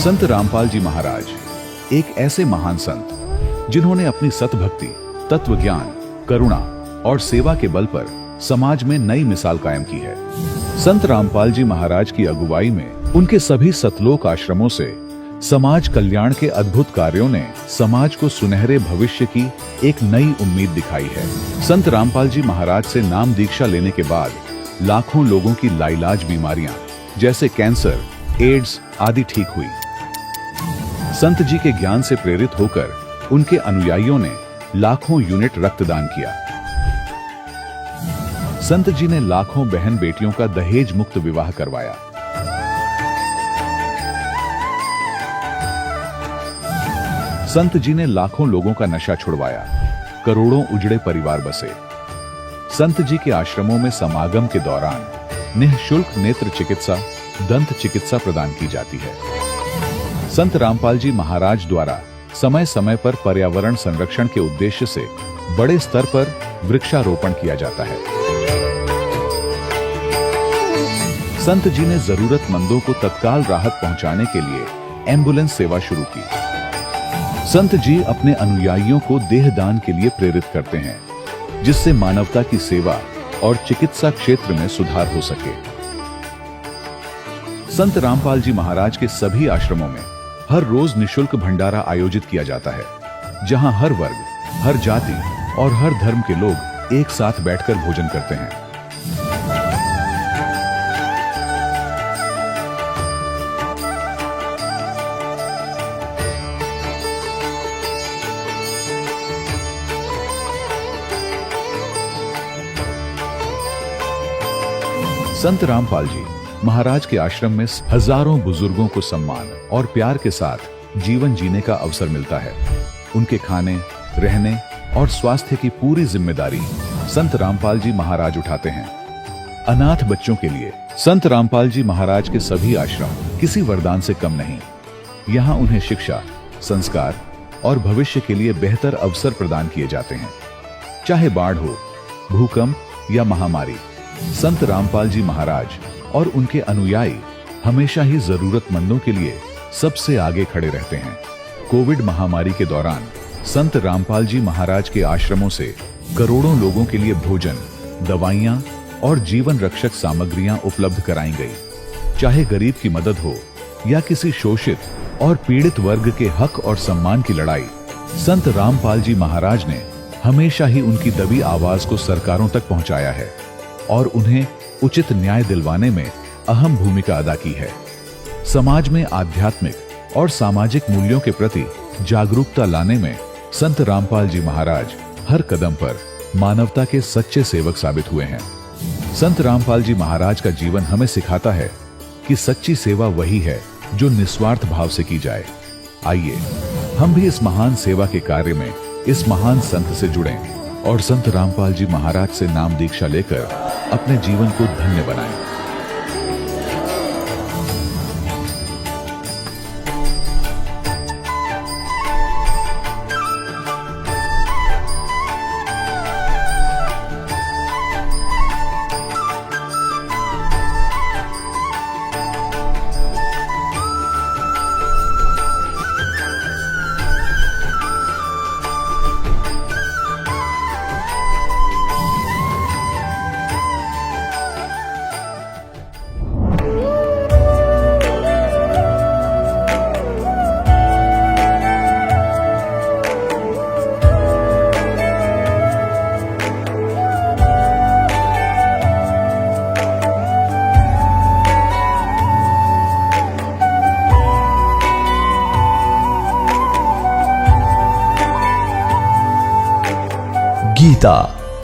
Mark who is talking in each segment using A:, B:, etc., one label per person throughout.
A: संत रामपाल जी महाराज एक ऐसे महान संत जिन्होंने अपनी सतभक्ति, तत्व ज्ञान, करुणा और सेवा के बल पर समाज में नई मिसाल कायम की है। संत रामपाल जी महाराज की अगुवाई में उनके सभी सतलोक आश्रमों से समाज कल्याण के अद्भुत कार्यों ने समाज को सुनहरे भविष्य की एक नई उम्मीद दिखाई है। संत रामपाल जी महाराज से नाम दीक्षा लेने के बाद लाखों लोगों की लाइलाज बीमारियां जैसे कैंसर, एड्स आदि ठीक हुई। संत जी के ज्ञान से प्रेरित होकर उनके अनुयायियों ने लाखों यूनिट रक्तदान किया। संत जी ने लाखों बहन बेटियों का दहेज मुक्त विवाह करवाया। संत जी ने लाखों लोगों का नशा छुड़वाया, करोड़ों उजड़े परिवार बसे। संत जी के आश्रमों में समागम के दौरान निःशुल्क नेत्र चिकित्सा, दंत चिकित्सा प्रदान की जाती है। संत रामपाल जी महाराज द्वारा समय समय पर पर्यावरण संरक्षण के उद्देश्य से बड़े स्तर पर वृक्षारोपण किया जाता है। संत जी ने जरूरतमंदों को तत्काल राहत पहुंचाने के लिए एम्बुलेंस सेवा शुरू की। संत जी अपने अनुयायियों को देहदान के लिए प्रेरित करते हैं, जिससे मानवता की सेवा और चिकित्सा क्षेत्र में सुधार हो सके। संत रामपाल जी महाराज के सभी आश्रमों में हर रोज निःशुल्क भंडारा आयोजित किया जाता है, जहां हर वर्ग, हर जाति और हर धर्म के लोग एक साथ बैठकर भोजन करते हैं। संत रामपाल जी महाराज के आश्रम में हजारों बुजुर्गों को सम्मान और प्यार के साथ जीवन जीने का अवसर मिलता है। उनके खाने, रहने और स्वास्थ्य की पूरी जिम्मेदारी संत रामपाल जी महाराज उठाते हैं। अनाथ बच्चों के लिए संत रामपाल जी महाराज के सभी आश्रम किसी वरदान से कम नहीं। यहाँ उन्हें शिक्षा, संस्कार और भविष्य के लिए बेहतर अवसर प्रदान किए जाते हैं। चाहे बाढ़ हो, भूकंप या महामारी, संत रामपाल जी महाराज और उनके अनुयायी हमेशा ही जरूरतमंदों के लिए सबसे आगे खड़े रहते हैं। कोविड महामारी के दौरान संत रामपाल जी महाराज के आश्रमों से करोड़ों लोगों के लिए भोजन, दवाइयां और जीवन रक्षक सामग्रियां उपलब्ध कराई गई। चाहे गरीब की मदद हो या किसी शोषित और पीड़ित वर्ग के हक और सम्मान की लड़ाई, संत रामपाल जी महाराज ने हमेशा ही उनकी दबी आवाज को सरकारों तक पहुंचाया है और उन्हें उचित न्याय दिलवाने में अहम भूमिका अदा की है। समाज में आध्यात्मिक और सामाजिक मूल्यों के प्रति जागरूकता लाने में संत रामपाल जी महाराज हर कदम पर मानवता के सच्चे सेवक साबित हुए हैं। संत रामपाल जी महाराज का जीवन हमें सिखाता है कि सच्ची सेवा वही है जो निस्वार्थ भाव से की जाए। आइए हम भी इस महान सेवा के कार्य में इस महान संत से जुड़ें और संत रामपाल जी महाराज से नाम दीक्षा लेकर अपने जीवन को धन्य बनाएं।
B: गीता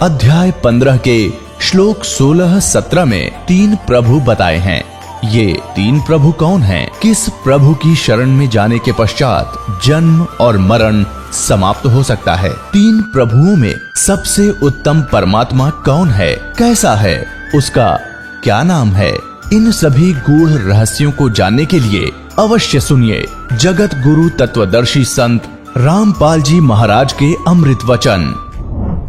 B: अध्याय 15 के श्लोक 16-17 में 3 प्रभु बताए हैं। ये 3 प्रभु कौन हैं? किस प्रभु की शरण में जाने के पश्चात जन्म और मरण समाप्त हो सकता है? 3 प्रभुओं में सबसे उत्तम परमात्मा कौन है? कैसा है? उसका क्या नाम है? इन सभी गूढ़ रहस्यों को जानने के लिए अवश्य सुनिए जगत गुरु तत्वदर्शी संत रामपाल जी महाराज के अमृत वचन।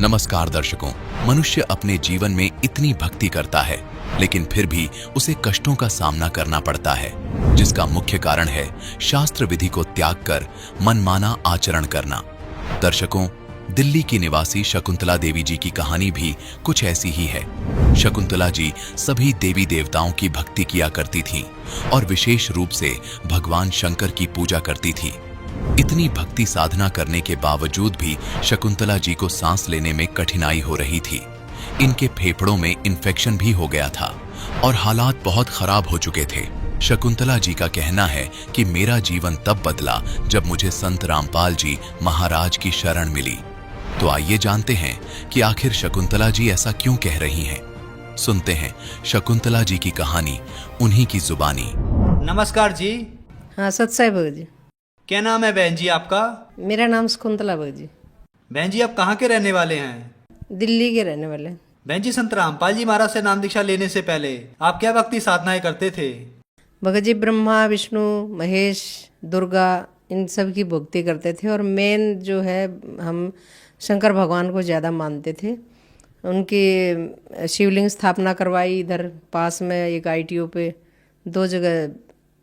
C: नमस्कार दर्शकों, मनुष्य अपने जीवन में इतनी भक्ति करता है, लेकिन फिर भी उसे कष्टों का सामना करना पड़ता है, जिसका मुख्य कारण है शास्त्र विधि को त्याग कर मनमाना आचरण करना। दर्शकों, दिल्ली की निवासी शकुंतला देवी जी की कहानी भी कुछ ऐसी ही है। शकुंतला जी सभी देवी देवताओं की भक्ति किया करती थीं और विशेष रूप से भगवान शंकर की पूजा करती थी। इतनी भक्ति साधना करने के बावजूद भी शकुंतला जी को सांस लेने में कठिनाई हो रही थी। इनके फेफड़ों में इन्फेक्शन भी हो गया था और हालात बहुत खराब हो चुके थे। शकुंतला जी का कहना है कि मेरा जीवन तब बदला जब मुझे संत रामपाल जी महाराज की शरण मिली। तो आइए जानते हैं कि आखिर शकुंतला जी ऐसा क्यों कह रही हैं। सुनते हैं शकुंतला जी की कहानी उन्हीं की जुबानी।
D: नमस्कार जी।
E: हाँ, सत्साई भगत जी।
D: क्या नाम है बहन जी आपका?
E: मेरा नाम शकुंतला भगत जी।
D: बहन जी आप कहाँ के रहने वाले हैं?
E: दिल्ली के रहने वाले।
D: बहन जी, संत रामपाल जी महाराज से नाम दीक्षा लेने से पहले आप क्या भक्ति साधनाएं करते थे?
E: भगत जी ब्रह्मा, विष्णु, महेश, दुर्गा इन सब की भक्ति करते थे और मेन जो है हम शंकर भगवान को ज़्यादा मानते थे। उनकी शिवलिंग स्थापना करवाई, इधर पास में एक ITO पे 2 जगह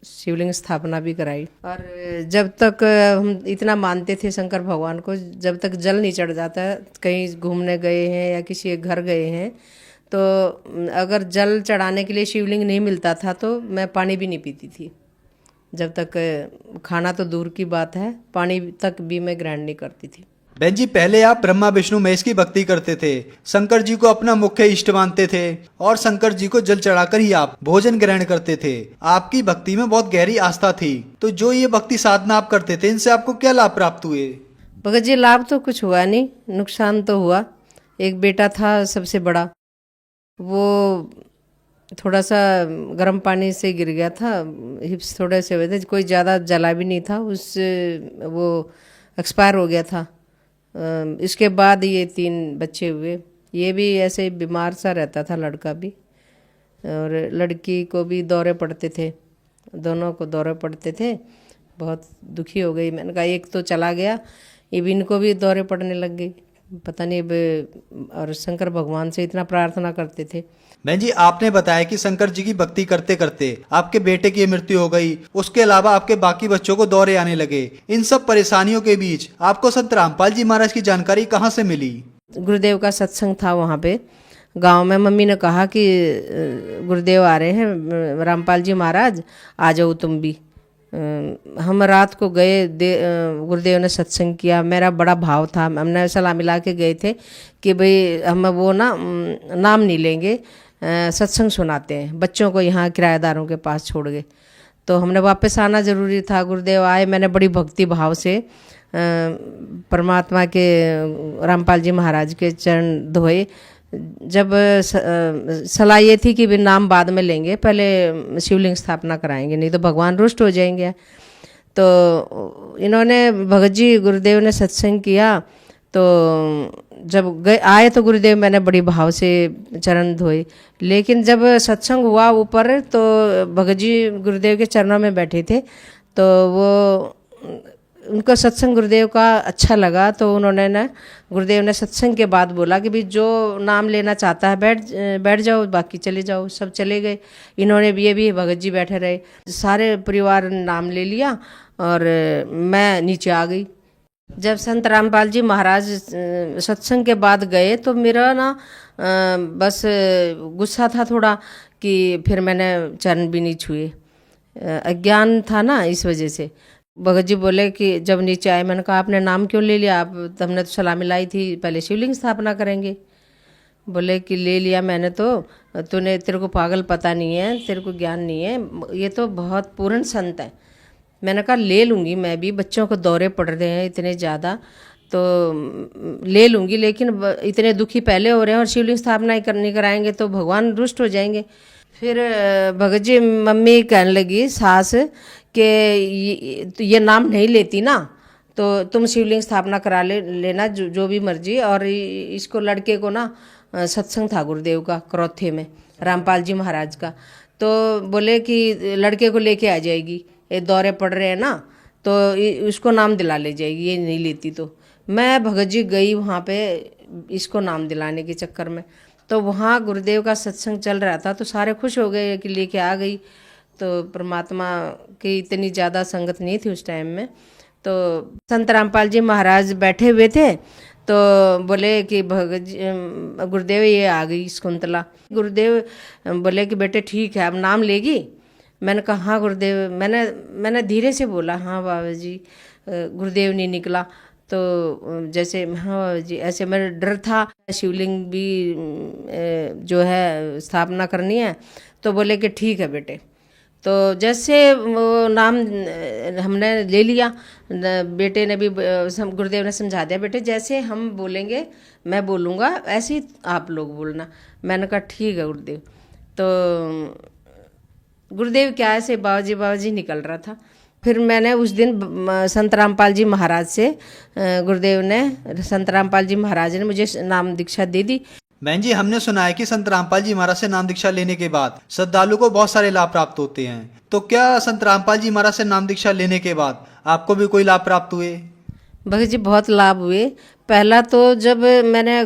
E: शिवलिंग स्थापना भी कराई। और जब तक हम इतना मानते थे शंकर भगवान को, जब तक जल नहीं चढ़ जाता, कहीं घूमने गए हैं या किसी के घर गए हैं, तो अगर जल चढ़ाने के लिए शिवलिंग नहीं मिलता था तो मैं पानी भी नहीं पीती थी। जब तक खाना तो दूर की बात है, पानी तक भी मैं ग्रहण नहीं करती थी।
D: बहन जी, पहले आप ब्रह्मा विष्णु महेश की भक्ति करते थे, शंकर जी को अपना मुख्य इष्ट मानते थे और शंकर जी को जल चढ़ाकर ही आप भोजन ग्रहण करते थे। आपकी भक्ति में बहुत गहरी आस्था थी। तो जो ये भक्ति साधना आप करते थे, इनसे आपको क्या लाभ प्राप्त हुए?
E: भगत जी लाभ तो कुछ हुआ नहीं, नुकसान तो हुआ। एक बेटा था सबसे बड़ा, वो थोड़ा सा गर्म पानी से गिर गया था, हिप्स थोड़े से हुए थे, कोई ज़्यादा जला भी नहीं था, उससे वो एक्सपायर हो गया था। इसके बाद ये 3 बच्चे हुए। ये भी ऐसे बीमार सा रहता था, लड़का भी, और लड़की को भी दौरे पड़ते थे, दोनों को दौरे पड़ते थे। बहुत दुखी हो गई। मैंने कहा एक तो चला गया, ये भी इनको भी दौरे पड़ने लग गई, पता नहीं। और शंकर भगवान से इतना प्रार्थना करते थे।
D: बहन जी, आपने बताया कि शंकर जी की भक्ति करते करते आपके बेटे की मृत्यु हो गई, उसके अलावा आपके बाकी बच्चों को दौरे आने लगे। इन सब परेशानियों के बीच आपको संत रामपाल जी महाराज की जानकारी कहाँ से मिली? गुरुदेव
E: का सत्संग था वहाँ पे गांव में। मम्मी ने कहा कि गुरुदेव आ रहे हैं, रामपाल जी महाराज, आ जाओ तुम भी। हम रात को गए, गुरुदेव ने सत्संग किया। मेरा बड़ा भाव था, हमने सलाह मिला के गए थे कि भाई हम वो नाम नहीं लेंगे, सत्संग सुनाते हैं बच्चों को, यहाँ किराएदारों के पास छोड़ गए। तो हमने वापस आना ज़रूरी था। गुरुदेव आए, मैंने बड़ी भक्ति भाव से परमात्मा के, रामपाल जी महाराज के चरण धोए। जब सलाह ये थी कि भी नाम बाद में लेंगे, पहले शिवलिंग स्थापना कराएंगे, नहीं तो भगवान रुष्ट हो जाएंगे। तो इन्होंने, भगत जी गुरुदेव ने सत्संग किया। तो जब आए तो गुरुदेव, मैंने बड़ी भाव से चरण धोए। लेकिन जब सत्संग हुआ ऊपर, तो भगत जी गुरुदेव के चरणों में बैठे थे, तो वो उनको सत्संग गुरुदेव का अच्छा लगा। तो उन्होंने गुरुदेव ने सत्संग के बाद बोला कि भाई जो नाम लेना चाहता है बैठ जाओ, बाकी चले जाओ। सब चले गए। इन्होंने भी, ये भी भगत जी बैठे रहे। सारे परिवार ने नाम ले लिया और मैं नीचे आ गई। जब संत रामपाल जी महाराज सत्संग के बाद गए तो मेरा बस गुस्सा था थोड़ा, कि फिर मैंने चरण भी नहीं छुए। अज्ञान था ना, इस वजह से। भगत जी बोले कि जब नीचे आए, मैंने कहा आपने नाम क्यों ले लिया? आप, हमने तो सलाह मिलाई थी पहले शिवलिंग स्थापना करेंगे। बोले कि ले लिया मैंने तो, तेरे को पागल पता नहीं है, तेरे को ज्ञान नहीं है, ये तो बहुत पूर्ण संत है। मैंने कहा ले लूँगी, मैं भी, बच्चों को दौरे पड़ रहे हैं इतने ज़्यादा, तो ले लूँगी, लेकिन इतने दुखी पहले हो रहे हैं और शिवलिंग स्थापना नहीं कराएंगे तो भगवान रुष्ट हो जाएंगे। फिर भगत जी, मम्मी कहने लगी, सास, कि ये नाम नहीं लेती ना, तो तुम शिवलिंग स्थापना करा लेना, जो भी मर्जी। और इसको, लड़के को सत्संग था गुरुदेव का करौथे में, रामपाल जी महाराज का। तो बोले कि लड़के को लेके आ जाएगी, ये दौरे पड़ रहे हैं ना, तो उसको नाम दिला ले जाएगी, ये नहीं लेती तो। मैं भगत जी गई वहाँ पे इसको नाम दिलाने के चक्कर में। तो वहाँ गुरुदेव का सत्संग चल रहा था तो सारे खुश हो गए कि लेके आ गई। तो परमात्मा की इतनी ज़्यादा संगत नहीं थी उस टाइम में। तो संत रामपाल जी महाराज बैठे हुए थे तो बोले कि भगत जी गुरुदेव ये आ गई शकुंतला। गुरुदेव बोले कि बेटे ठीक है अब नाम लेगी। मैंने कहा हाँ गुरुदेव। मैंने धीरे से बोला हाँ बाबा जी। गुरुदेव नहीं निकला तो जैसे हाँ बाबा जी ऐसे मेरा डर था। शिवलिंग भी जो है स्थापना करनी है। तो बोले कि ठीक है बेटे। तो जैसे वो नाम हमने ले लिया, बेटे ने भी गुरुदेव ने समझा दिया बेटे जैसे हम बोलेंगे मैं बोलूँगा ऐसे ही आप लोग बोलना। मैंने कहा ठीक है गुरुदेव। तो गुरुदेव क्या ऐसे बाबा जी निकल रहा था। फिर मैंने उस दिन संत रामपाल जी महाराज से गुरुदेव ने संत रामपाल जी महाराज ने मुझे नाम दीक्षा दे दी।
D: बहन जी, हमने सुना है कि संत रामपाल जी महाराज से नाम दीक्षा लेने के बाद श्रद्धालु को बहुत सारे लाभ प्राप्त होते हैं। तो क्या संत रामपाल जी महाराज से नाम दीक्षा लेने के बाद आपको भी कोई लाभ प्राप्त हुए?
E: भगत जी बहुत लाभ हुए। पहला तो जब मैंने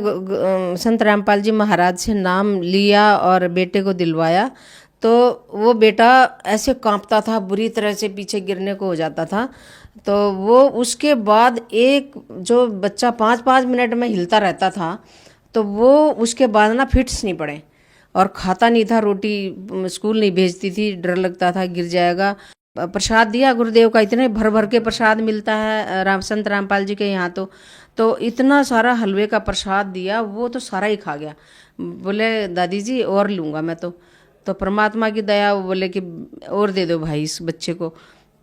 E: संत रामपाल जी महाराज से नाम लिया और बेटे को दिलवाया तो वो बेटा ऐसे कांपता था, बुरी तरह से पीछे गिरने को हो जाता था। तो वो उसके बाद एक जो बच्चा 5-5 मिनट में हिलता रहता था तो वो उसके बाद ना फिट्स नहीं पड़े और खाता नहीं था, रोटी स्कूल नहीं भेजती थी, डर लगता था गिर जाएगा। प्रसाद दिया गुरुदेव का, इतने भर भर के प्रसाद मिलता है संत रामपाल जी के यहाँ। तो इतना सारा हलवे का प्रसाद दिया, वो तो सारा ही खा गया। बोले दादी जी और लूँगा मैं तो परमात्मा की दया, वो बोले कि और दे दो भाई इस बच्चे को।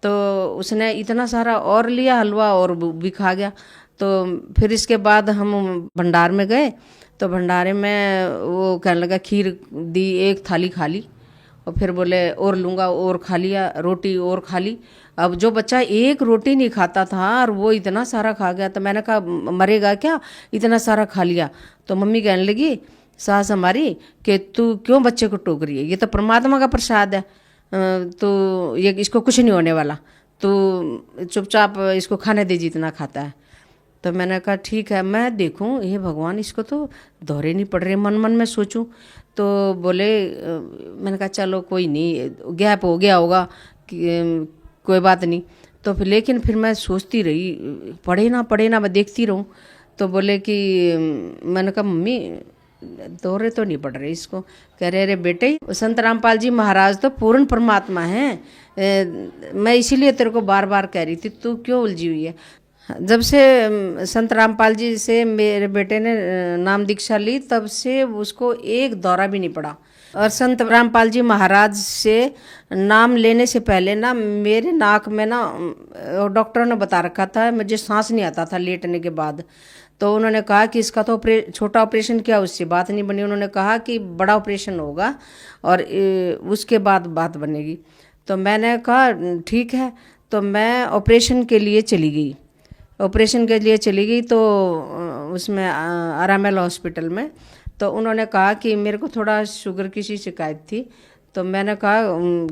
E: तो उसने इतना सारा और लिया हलवा और भी खा गया। तो फिर इसके बाद हम भंडार में गए तो भंडारे में वो कहने लगा खीर दी, एक थाली खा ली और फिर बोले और लूँगा, और खा लिया, रोटी और खा ली। अब जो बच्चा एक रोटी नहीं खाता था और वो इतना सारा खा गया तो मैंने कहा मरेगा क्या, इतना सारा खा लिया। तो मम्मी कहने लगी सास हमारी कि तू क्यों बच्चे को टोक रही है, ये तो परमात्मा का प्रसाद है, तो ये इसको कुछ नहीं होने वाला, तो चुपचाप इसको खाने दे जितना खाता है। तो मैंने कहा ठीक है मैं देखूं, ये भगवान इसको तो दौरे नहीं पड़ रहे, मन मन में सोचूं। तो बोले मैंने कहा चलो कोई नहीं, गैप हो गया होगा कि कोई बात नहीं। तो फिर लेकिन फिर मैं सोचती रही पढ़े ना मैं देखती रहूं। तो बोले कि मैंने कहा मम्मी दौरे तो नहीं पड़ रहे इसको। कह रहे अरे बेटे संत रामपाल जी महाराज तो पूर्ण परमात्मा हैं, मैं इसीलिए तेरे को बार बार कह रही थी तू क्यों उलझी हुई है। जब से संत रामपाल जी से मेरे बेटे ने नाम दीक्षा ली तब से उसको एक दौरा भी नहीं पड़ा। और संत रामपाल जी महाराज से नाम लेने से पहले ना मेरे नाक में ना डॉक्टरों ने बता रखा था, मुझे सांस नहीं आता था लेटने के बाद। तो उन्होंने कहा कि इसका तो छोटा ऑपरेशन किया, उससे बात नहीं बनी। उन्होंने कहा कि बड़ा ऑपरेशन होगा और उसके बाद बात बनेगी। तो मैंने कहा ठीक है। तो मैं ऑपरेशन के लिए चली गई। तो उसमें RML हॉस्पिटल में तो उन्होंने कहा कि मेरे को थोड़ा शुगर की सी शिकायत थी। तो मैंने कहा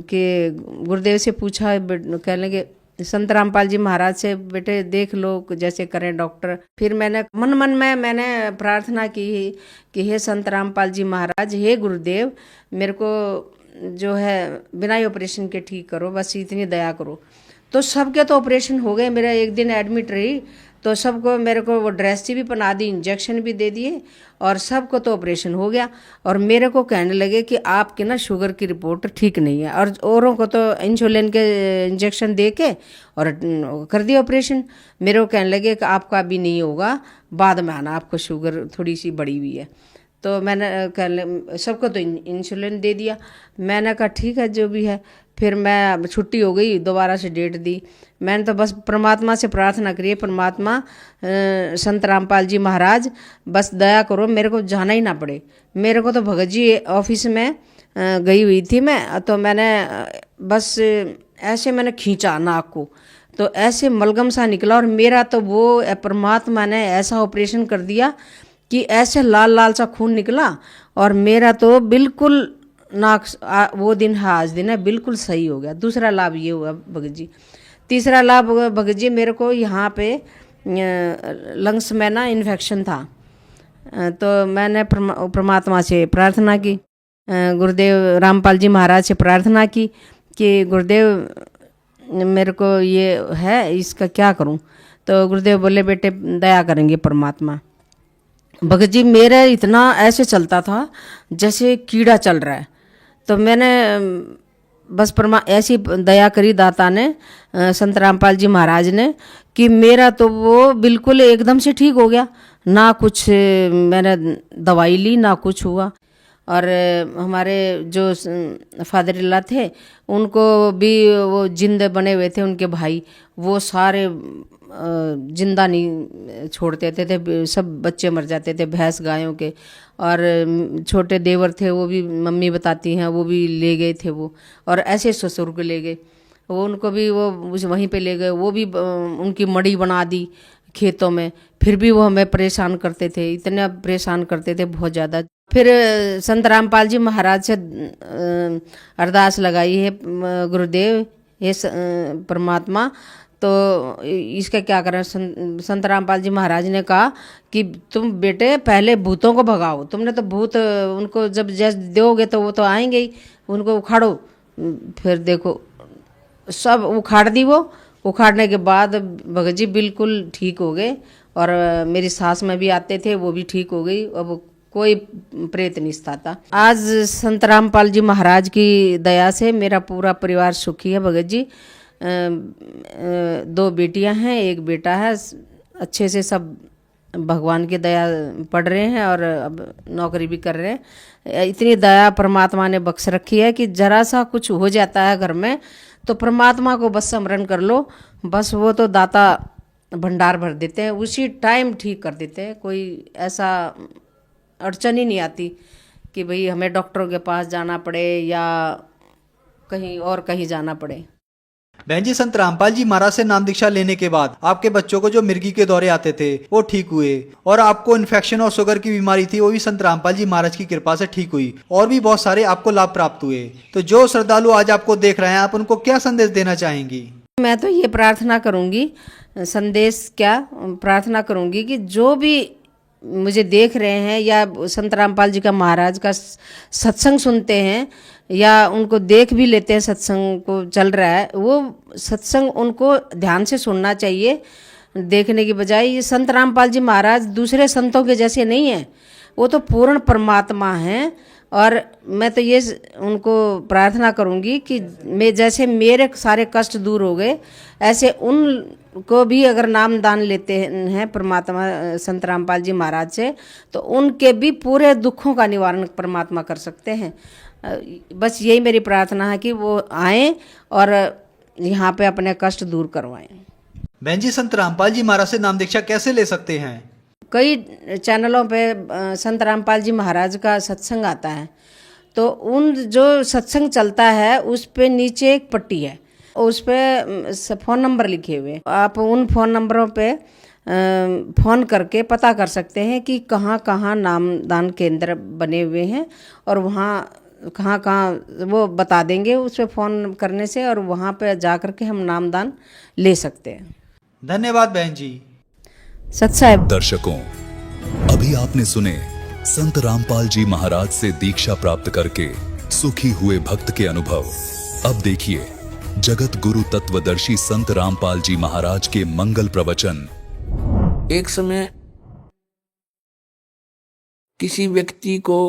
E: कि गुरुदेव से पूछा, कहने लगे संत रामपाल जी महाराज से बेटे देख लो जैसे करें डॉक्टर। फिर मैंने मन में मैंने प्रार्थना की कि हे संत रामपाल जी महाराज, हे गुरुदेव, मेरे को जो है बिना ही ऑपरेशन के ठीक करो, बस इतनी दया करो। तो सबके तो ऑपरेशन हो गए। मेरा एक दिन एडमिट रही तो सबको मेरे को वो ड्रेस भी पहना दी, इंजेक्शन भी दे दिए और सबको तो ऑपरेशन हो गया। और मेरे को कहने लगे कि आपकी ना शुगर की रिपोर्ट ठीक नहीं है, और औरों को तो इंसुलिन के इंजेक्शन दे के और कर दिया ऑपरेशन। मेरे को कहने लगे कि आपका भी नहीं होगा, बाद में आना, आपको शुगर थोड़ी सी बढ़ी हुई है। तो मैंने सबको तो इंसुलिन दे दिया। मैंने कहा ठीक है जो भी है। फिर मैं छुट्टी हो गई, दोबारा से डेट दी। मैंने तो बस परमात्मा से प्रार्थना करी, परमात्मा संत रामपाल जी महाराज बस दया करो, मेरे को जाना ही ना पड़े। मेरे को तो भगत जी ऑफिस में गई हुई थी मैं, तो मैंने बस ऐसे मैंने खींचा नाक को तो ऐसे मलगम सा निकला और मेरा तो वो परमात्मा ने ऐसा ऑपरेशन कर दिया कि ऐसे लाल लाल सा खून निकला और मेरा तो बिल्कुल नाक वो दिन है आज दिन है बिल्कुल सही हो गया। दूसरा लाभ ये हुआ भगत जी। तीसरा लाभ भगत जी, मेरे को यहाँ पे लंग्स में ना इन्फेक्शन था। तो मैंने परमात्मा से प्रार्थना की, गुरुदेव रामपाल जी महाराज से प्रार्थना की कि गुरुदेव मेरे को ये है, इसका क्या करूं। तो गुरुदेव बोले बेटे दया करेंगे परमात्मा। भगत जी मेरा इतना ऐसे चलता था जैसे कीड़ा चल रहा है। तो मैंने बस ऐसी दया करी दाता ने, संत रामपाल जी महाराज ने, कि मेरा तो वो बिल्कुल एकदम से ठीक हो गया। ना कुछ मैंने दवाई ली, ना कुछ हुआ। और हमारे जो फादर इल्ला थे उनको भी वो जिंदे बने हुए थे, उनके भाई, वो सारे जिंदा नहीं छोड़ते थे, सब बच्चे मर जाते थे भैंस गायों के। और छोटे देवर थे, वो भी मम्मी बताती हैं, वो भी ले गए थे वो। और ऐसे ससुर को ले गए, वो उनको भी वो वहीं पे ले गए, वो भी उनकी मड़ी बना दी खेतों में। फिर भी वो हमें परेशान करते थे, इतना परेशान करते थे बहुत ज़्यादा। फिर संत रामपाल जी महाराज से अरदास लगाई है, गुरुदेव ये परमात्मा तो इसका क्या करें। संत रामपाल जी महाराज ने कहा कि तुम बेटे पहले भूतों को भगाओ, तुमने तो भूत उनको जब जैसे दोगे तो वो तो आएंगे ही, उनको उखाड़ो। फिर देखो सब उखाड़ दी, वो उखाड़ने के बाद भगत जी बिल्कुल ठीक हो गए। और मेरी सास में भी आते थे, वो भी ठीक हो गई। अब कोई प्रेत नहीं सताता। आज संत रामपाल जी महाराज की दया से मेरा पूरा परिवार सुखी है भगत जी। 2 बेटियां हैं, 1 बेटा है। अच्छे से सब भगवान की दया पढ़ रहे हैं और अब नौकरी भी कर रहे हैं। इतनी दया परमात्मा ने बख्श रखी है कि जरा सा कुछ हो जाता है घर में तो परमात्मा को बस स्मरण कर लो, बस वो तो दाता भंडार भर देते हैं, उसी टाइम ठीक कर देते हैं। कोई ऐसा अड़चन ही नहीं आती कि भाई हमें डॉक्टरों के पास जाना पड़े या कहीं और कहीं जाना पड़े।
D: बहन जी, संत रामपाल जी महाराज से नाम दीक्षा लेने के बाद आपके बच्चों को जो मिर्गी के दौरे आते थे वो ठीक हुए, और आपको इन्फेक्शन और शुगर की बीमारी थी वो भी संत रामपाल जी महाराज की कृपा से ठीक हुई, और भी बहुत सारे आपको लाभ प्राप्त हुए। तो जो श्रद्धालु आज आपको देख रहे हैं, आप उनको क्या संदेश देना चाहेंगी?
E: मैं तो ये प्रार्थना करूंगी, संदेश क्या प्रार्थना करूंगी कि जो भी मुझे देख रहे हैं या संत रामपाल जी का महाराज का सत्संग सुनते हैं या उनको देख भी लेते हैं, सत्संग को चल रहा है, वो सत्संग उनको ध्यान से सुनना चाहिए देखने की बजाय। ये संत रामपाल जी महाराज दूसरे संतों के जैसे नहीं हैं, वो तो पूर्ण परमात्मा हैं। और मैं तो ये उनको प्रार्थना करूंगी कि मैं जैसे मेरे सारे कष्ट दूर हो गए, ऐसे उनको भी अगर नाम दान लेते हैं परमात्मा संत रामपाल जी महाराज से, तो उनके भी पूरे दुखों का निवारण परमात्मा कर सकते हैं। बस यही मेरी प्रार्थना है कि वो आएं और यहाँ पे अपने कष्ट दूर करवाएं।
D: बहन जी, संत रामपाल जी महाराज से नाम दीक्षा कैसे ले सकते हैं?
E: कई चैनलों पे संत रामपाल जी महाराज का सत्संग आता है, तो उन जो सत्संग चलता है उस पे नीचे एक पट्टी है, उस पे फ़ोन नंबर लिखे हुए, आप उन फ़ोन नंबरों पे फ़ोन करके पता कर सकते हैं कि कहाँ कहाँ नामदान केंद्र बने हुए हैं, और वहाँ कहाँ कहाँ वो बता देंगे उस पर फ़ोन करने से, और वहाँ पे जा कर के हम नामदान ले सकते हैं।
D: धन्यवाद बहन जी।
E: सत्साहेब।
C: दर्शकों, अभी आपने सुने संत रामपाल जी महाराज से दीक्षा प्राप्त करके सुखी हुए भक्त के अनुभव। अब देखिए जगत गुरु तत्वदर्शी संत रामपाल जी महाराज के मंगल प्रवचन।
F: एक समय किसी व्यक्ति को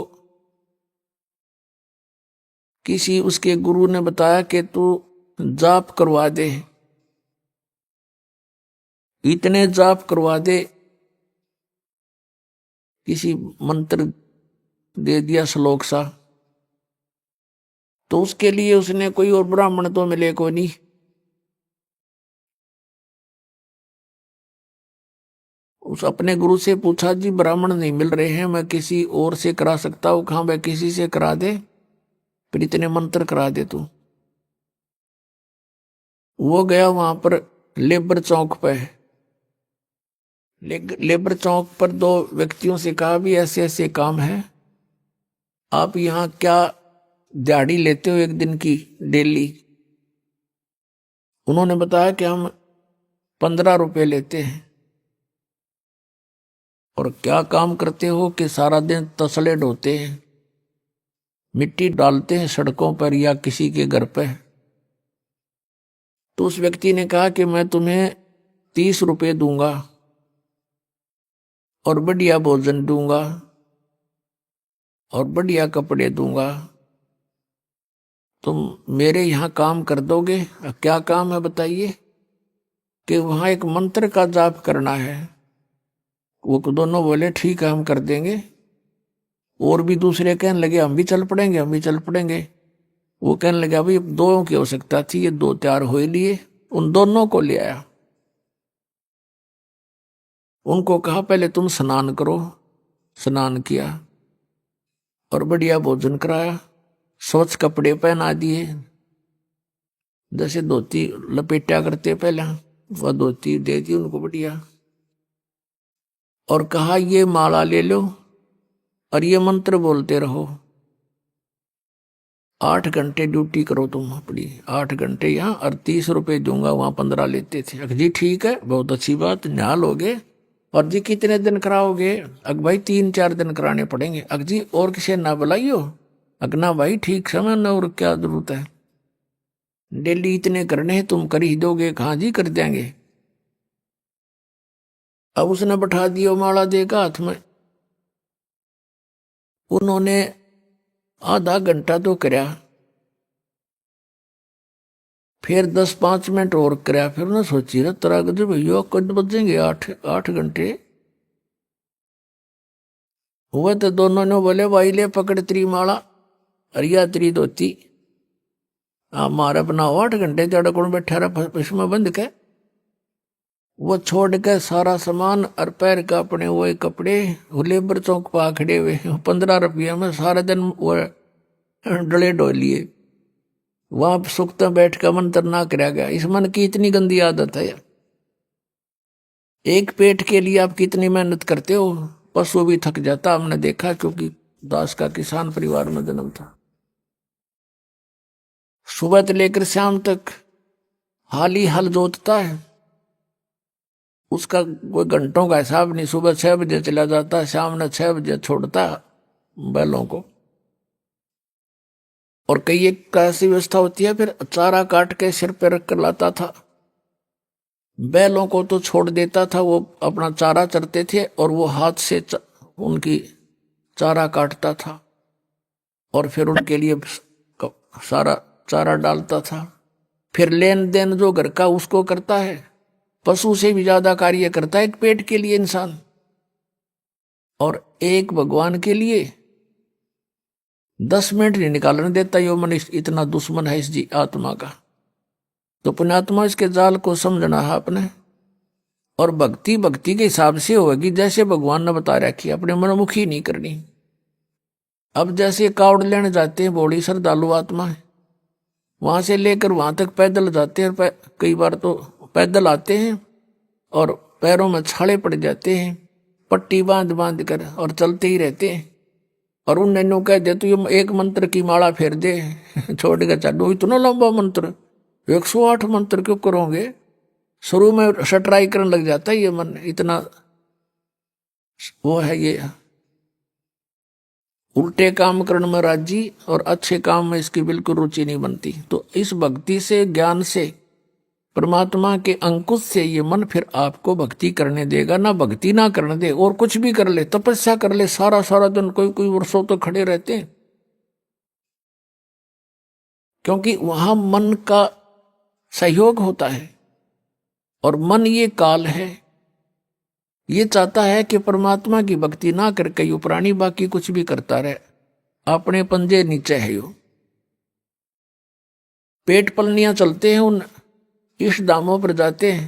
F: किसी उसके गुरु ने बताया कि तू जाप करवा दे, इतने जाप करवा दे, किसी मंत्र दे दिया श्लोक सा, तो उसके लिए उसने कोई और ब्राह्मण तो मिले को नहीं। उस अपने गुरु से पूछा, जी ब्राह्मण नहीं मिल रहे हैं, मैं किसी और से करा सकता हूं? कहाँ? मैं किसी से करा दे, फिर इतने मंत्र करा दे तू। वो गया वहां पर लेबर चौक पे, लेबर चौक पर 2 व्यक्तियों से कहा, भी ऐसे ऐसे काम है, आप यहाँ क्या दिहाड़ी लेते हो एक दिन की डेली? उन्होंने बताया कि हम 15 रुपए लेते हैं। और क्या काम करते हो कि सारा दिन तसले ढोते हैं, मिट्टी डालते हैं सड़कों पर या किसी के घर पे। तो उस व्यक्ति ने कहा कि मैं तुम्हें 30 रुपए दूंगा और बढ़िया भोजन दूंगा और बढ़िया कपड़े दूंगा, तुम मेरे यहाँ काम कर दोगे? क्या काम है बताइए? कि वहां एक मंत्र का जाप करना है। वो दोनों बोले ठीक है हम कर देंगे। और भी दूसरे कहने लगे हम भी चल पड़ेंगे, हम भी चल पड़ेंगे। वो कहने लगे अभी 2 की आवश्यकता थी, ये 2 तैयार हो लिए। उन दोनों को ले आया, उनको कहा पहले तुम स्नान करो। स्नान किया और बढ़िया भोजन कराया, स्वच्छ कपड़े पहना दिए, जैसे धोती लपेटा करते पहले वह धोती दे दी उनको बढ़िया, और कहा ये माला ले लो और ये मंत्र बोलते रहो। 8 घंटे ड्यूटी करो तुम अपनी, 8 घंटे यहाँ और 30 रुपए दूंगा, वहां 15 लेते थे। अग जी ठीक है, बहुत अच्छी बात, न्याय लोगे। और जी कितने दिन कराओगे? अग भाई 3-4 दिन कराने पड़ेंगे। अग जी और किसी ना बुलाइयो? अगना भाई ठीक समय न, और क्या जरूरत है, डेली इतने करने हैं, तुम कर ही दोगे? कहाँ जी कर देंगे। अब उसने बैठा दियो माला देगा हाथ में। उन्होंने आधा घंटा तो करया, फिर 10-5 मिनट और करया, फिर उन्हें सोची रहा तरह गज भैया कद बजेंगे 8 घंटे हुए। तो दोनों ने बोले भाई ले पकड़ तेरी माला अरिया तेरी धोती, मारा बनाओ 8 घंटे जड़ कौन बैठा रहा इसमें बंद के। वो छोड़ के सारा सामान और पैर का अपने वो कपड़े लेबर चौक पा खड़े हुए 15 रुपये में सारा दिन वो डले डोलिए। वहां सुखता बैठ कर मंत्र ना कराया गया। इस मन की इतनी गंदी आदत है यार। एक पेट के लिए आप कितनी मेहनत करते हो, पशु भी थक जाता हमने देखा, क्योंकि दास का किसान परिवार में जन्म था। सुबह से लेकर शाम तक हाल ही हल जोतता है, उसका कोई घंटों का हिसाब नहीं। सुबह 6 बजे चला जाता, शाम ने 6 बजे छोड़ता बैलों को। और कई एक ऐसी व्यवस्था होती है, फिर चारा काट के सिर पे रख कर लाता था। बैलों को तो छोड़ देता था, वो अपना चारा चरते थे और वो हाथ से उनकी चारा काटता था और फिर उनके लिए सारा चारा डालता था। फिर लेन देन जो घर का उसको करता है, पशु से भी ज्यादा कार्य करता है एक पेट के लिए इंसान, और एक भगवान के लिए 10 मिनट नहीं निकालने देता। यो मन इतना दुश्मन है इस जी आत्मा का। तो पुण्यात्मा इसके जाल को समझना है अपने, और भक्ति भक्ति के हिसाब से होगी जैसे भगवान ने बता रखी, अपने मनमुखी नहीं करनी। अब जैसे कावड़ लेने जाते हैं, बड़ी श्रद्धालु आत्मा है, वहां से लेकर वहां तक पैदल जाते हैं, कई बार तो पैदल आते हैं और पैरों में छाले पड़ जाते हैं, पट्टी बांध बांध कर, और चलते ही रहते हैं। और उन नैनो कह दे तो ये एक मंत्र की माला फेर दे छोड़ के चलो, इतना लंबा मंत्र 108 मंत्र क्यों करोगे? शुरू में सटराई करने लग जाता है ये मन, इतना वो है ये उल्टे काम करने में राजी और अच्छे काम में इसकी बिल्कुल रुचि नहीं बनती। तो इस भक्ति से, ज्ञान से, परमात्मा के अंकुश से ये मन फिर आपको भक्ति करने देगा। ना भक्ति ना करने दे, और कुछ भी कर ले, तपस्या कर ले सारा सारा दिन, कोई वर्षों तो खड़े रहते हैं, क्योंकि वहां मन का सहयोग होता है। और मन ये काल है, ये चाहता है कि परमात्मा की भक्ति ना करके यो प्राणी बाकी कुछ भी करता रहे, अपने पंजे नीचे है यो। पेट पलनियां चलते हैं, उन इस दामों पर जाते हैं,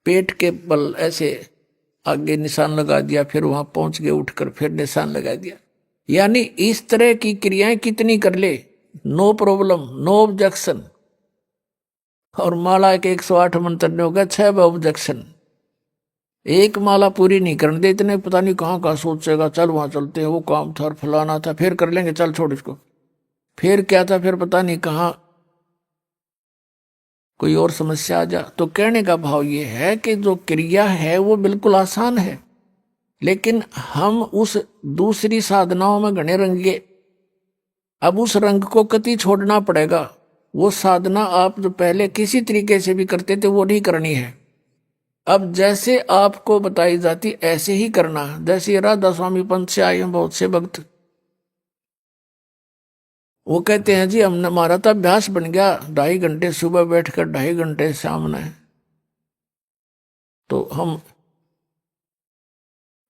F: पेट के बल ऐसे आगे निशान लगा दिया, फिर वहां पहुंच गए, उठकर फिर निशान लगा दिया। यानी इस तरह की क्रियाएं कितनी कर ले, नो प्रॉब्लम, नो ऑब्जेक्शन। और माला के 108 मंत्र ने हो गया 6 ऑब्जेक्शन। एक माला पूरी नहीं करने दे, इतने पता नहीं कहाँ कहाँ सोचेगा, चल वहां चलते हैं, वो काम था, फलाना था, फिर कर लेंगे, चल छोड़ इसको, फिर क्या था, फिर पता नहीं कहाँ कोई और समस्या आ जा। तो कहने का भाव ये है कि जो क्रिया है वो बिल्कुल आसान है, लेकिन हम उस दूसरी साधनाओं में घने रंगे, अब उस रंग को कति छोड़ना पड़ेगा। वो साधना आप जो पहले किसी तरीके से भी करते थे वो नहीं करनी है। अब जैसे आपको बताई जाती ऐसे ही करना। जैसे राधा स्वामी पंथ से आए हैं बहुत से भक्त, वो कहते हैं जी हमने, हमारा तो अभ्यास बन गया 2.5 घंटे सुबह बैठकर 2.5 घंटे सामने, तो हम,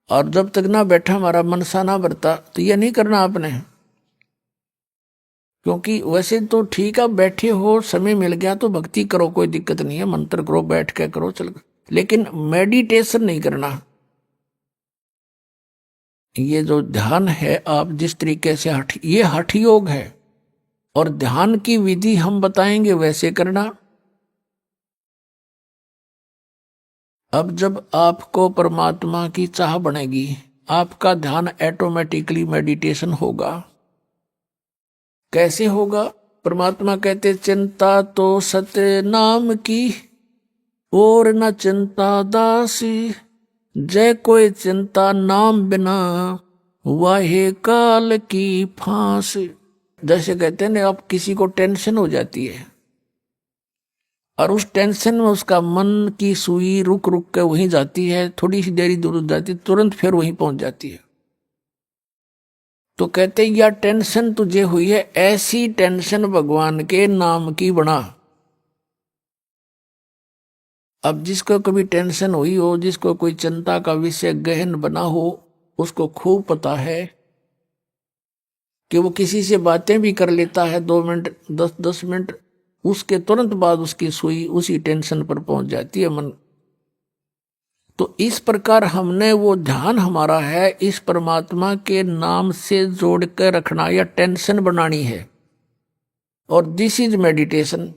F: और जब तक ना बैठा हमारा मन सा ना भरता, तो ये नहीं करना आपने। क्योंकि वैसे तो ठीक है, बैठे हो, समय मिल गया तो भक्ति करो, कोई दिक्कत नहीं है, मंत्र करो, बैठ के करो, चल, लेकिन मेडिटेशन नहीं करना। ये जो ध्यान है, आप जिस तरीके से ये हठ योग है, और ध्यान की विधि हम बताएंगे वैसे करना। अब जब आपको परमात्मा की चाह बनेगी, आपका ध्यान ऑटोमेटिकली मेडिटेशन होगा। कैसे होगा? परमात्मा कहते चिंता तो सत्य नाम की, और न चिंता दासी, जय कोई चिंता नाम बिना, वाहे काल की फांसी। जैसे कहते हैं ना, आप किसी को टेंशन हो जाती है और उस टेंशन में उसका मन की सुई रुक रुक के वहीं जाती है, थोड़ी सी देरी दूर जाती है, तुरंत फिर वहीं पहुंच जाती है। तो कहते हैं या टेंशन तुझे हुई है, ऐसी टेंशन भगवान के नाम की बना। अब जिसको कभी टेंशन हुई हो, जिसको कोई चिंता का विषय गहन बना हो, उसको खूब पता है कि वो किसी से बातें भी कर लेता है 2 मिनट 10 मिनट, उसके तुरंत बाद उसकी सुई उसी टेंशन पर पहुंच जाती है मन। तो इस प्रकार हमने वो ध्यान हमारा है इस परमात्मा के नाम से जोड़ कर रखना या टेंशन बनानी है। और दिस इज मेडिटेशन।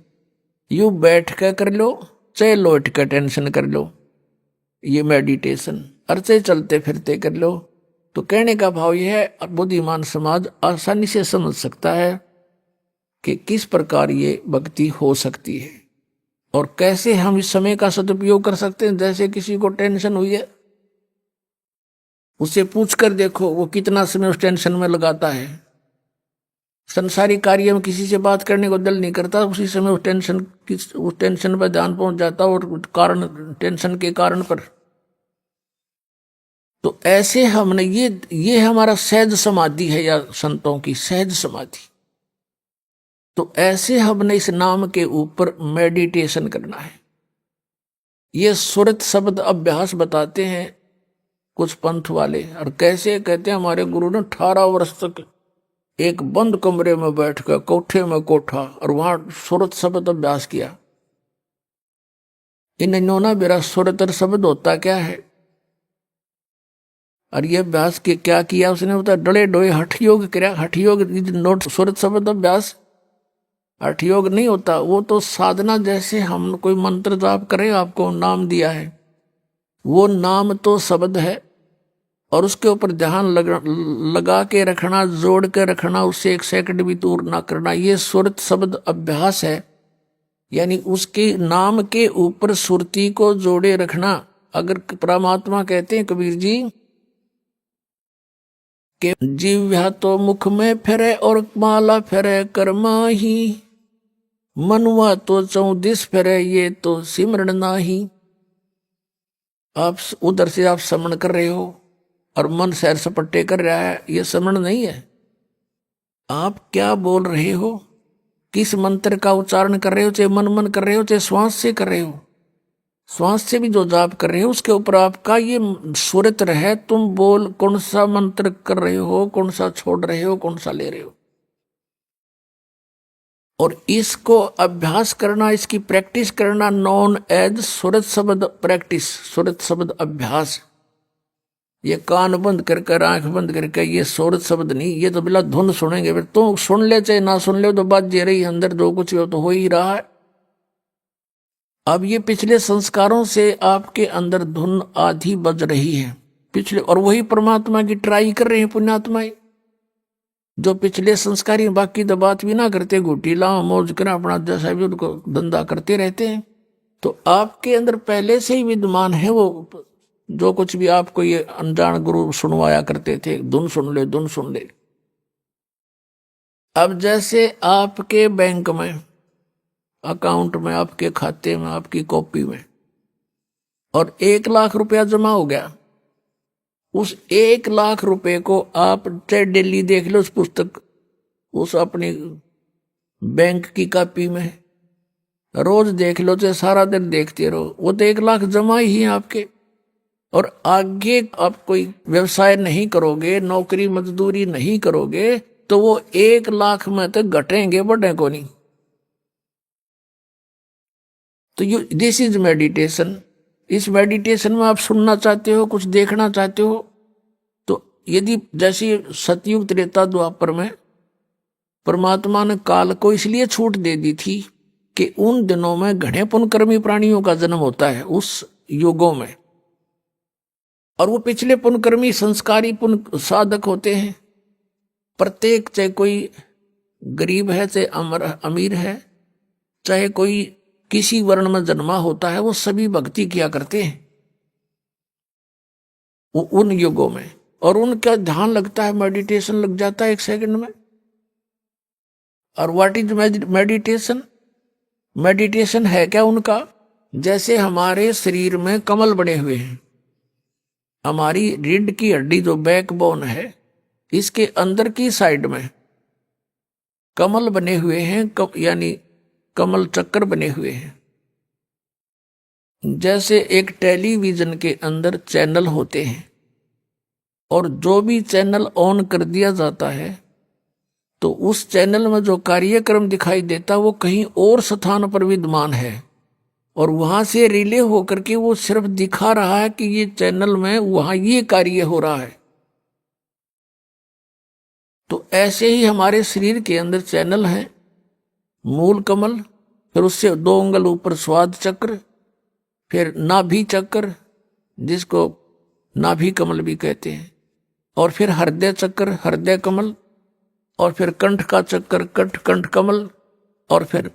F: यू बैठ कर कर लो, चाहे लौट कर टेंशन कर लो, ये मेडिटेशन। अर्चे चलते फिरते कर लो। तो कहने का भाव यह है, बुद्धिमान समाज आसानी से समझ सकता है कि किस प्रकार ये भक्ति हो सकती है और कैसे हम इस समय का सदुपयोग कर सकते हैं। जैसे किसी को टेंशन हुई है, उससे पूछ कर देखो वो कितना समय उस टेंशन में लगाता है। संसारी कार्य में किसी से बात करने को दिल नहीं करता, उसी समय उस टेंशन पर ध्यान पहुंच जाता और कारण, टेंशन के कारण पर। तो ऐसे हमने ये हमारा सहज समाधि है, या संतों की सहज समाधि। तो ऐसे हमने इस नाम के ऊपर मेडिटेशन करना है। ये सुरत शब्द अभ्यास बताते हैं कुछ पंथ वाले, और कैसे कहते हैं हमारे गुरु ने 18 वर्ष तक एक बंद कमरे में बैठकर, कोठे में कोठा, और वहां सुरत शब्द अभ्यास किया। इन्होंने मेरा सुरतर शब्द होता क्या है, और ये अभ्यास के क्या किया उसने, बता डले डोए हठ योग किया। हठ योग नोट सुरत शब्द अभ्यास हठ योग नहीं होता, वो तो साधना। जैसे हम कोई मंत्र जाप करें, आपको नाम दिया है, वो नाम तो शब्द है, और उसके ऊपर ध्यान लगा के रखना, जोड़ के रखना, उससे 1 सेकंड भी दूर ना करना, ये सुरत शब्द अभ्यास है। यानी उसके नाम के ऊपर सुरती को जोड़े रखना। अगर परमात्मा कहते हैं कबीर जी कि जीव्या तो मुख में फिरे और माला फिरे कर्मा ही, मनुआ तो 34 फिरे ये तो सिमरण नाही। आप उधर से आप समण कर रहे हो और मन सैर सपट्टे कर रहा है, ये समण नहीं है। आप क्या बोल रहे हो, किस मंत्र का उच्चारण कर रहे हो, चाहे मन कर रहे हो, चाहे श्वास से कर रहे हो, श्वास से भी जो जाप कर रहे हो उसके ऊपर आपका ये सुरत रहे। तुम बोल कौन सा मंत्र कर रहे हो, कौन सा छोड़ रहे हो, कौन सा ले रहे हो। और इसको अभ्यास करना, इसकी प्रैक्टिस करना नॉन एज सुरत शब्द प्रैक्टिस, सुरत शब्द अभ्यास। ये कान बंद करके, आंख बंद करके, ये सुरत शब्द नहीं, ये तो बिला धुन सुनेंगे। फिर तो सुन ले चाहे ना सुन ले, तो बात जे रही अंदर जो कुछ हो तो हो ही रहा है। अब ये पिछले संस्कारों से आपके अंदर धुन आधी बज रही है पिछले, और वही परमात्मा की ट्राई कर रहे हैं पुण्यात्माएं जो पिछले संस्कारी। बाकी तो बात भी ना करते, घुटी लाओ मौज करें, अपना जैसा भी उनको धंधा करते रहते हैं। तो आपके अंदर पहले से ही विद्यमान है वो जो कुछ भी आपको ये अनजान गुरु सुनवाया करते थे, धुन सुन ले, धुन सुन ले। अब जैसे आपके बैंक में, अकाउंट में, आपके खाते में, आपकी कॉपी में और 1 लाख रुपया जमा हो गया, उस 1 लाख रुपए को आप चाहे डेली देख लो उस पुस्तक, उस अपनी बैंक की कॉपी में, रोज देख लो, चाहे सारा दिन देखते रहो, वो तो 1 लाख जमा ही है आपके। और आगे आप कोई व्यवसाय नहीं करोगे, नौकरी मजदूरी नहीं करोगे, तो वो 1 लाख में तो घटेंगे, बढ़े को नहीं। तो ये दिस इज मेडिटेशन। इस मेडिटेशन में आप सुनना चाहते हो, कुछ देखना चाहते हो, तो यदि जैसे सतयुग त्रेता द्वापर में परमात्मा ने काल को इसलिए छूट दे दी थी कि उन दिनों में घने पुण्यकर्मी प्राणियों का जन्म होता है उस युगों में, और वो पिछले पुण्यकर्मी संस्कारी पुण्य साधक होते हैं। प्रत्येक, चाहे कोई गरीब है, चाहे अमीर है, चाहे कोई किसी वर्ण में जन्मा होता है, वो सभी भक्ति किया करते हैं उन युगों में। और उनका ध्यान लगता है, मेडिटेशन लग जाता है 1 सेकंड में। और व्हाट इज मेडिटेशन? मेडिटेशन है क्या उनका? जैसे हमारे शरीर में कमल बने हुए हैं, हमारी रीढ़ की हड्डी जो बैकबोन है, इसके अंदर की साइड में कमल बने हुए हैं, यानी कमल चक्कर बने हुए हैं। जैसे एक टेलीविजन के अंदर चैनल होते हैं, और जो भी चैनल ऑन कर दिया जाता है तो उस चैनल में जो कार्यक्रम दिखाई देता वो कहीं और स्थान पर विद्यमान है, और वहां से रिले होकर के वो सिर्फ दिखा रहा है कि ये चैनल में वहां ये कार्य हो रहा है। तो ऐसे ही हमारे शरीर के अंदर चैनल है, मूल कमल, फिर उससे 2 अंगुल ऊपर स्वाद चक्र, फिर नाभि चक्र जिसको नाभि कमल भी कहते हैं, और फिर हृदय चक्र, हृदय कमल, और फिर कंठ का चक्र, कंठ कमल, और फिर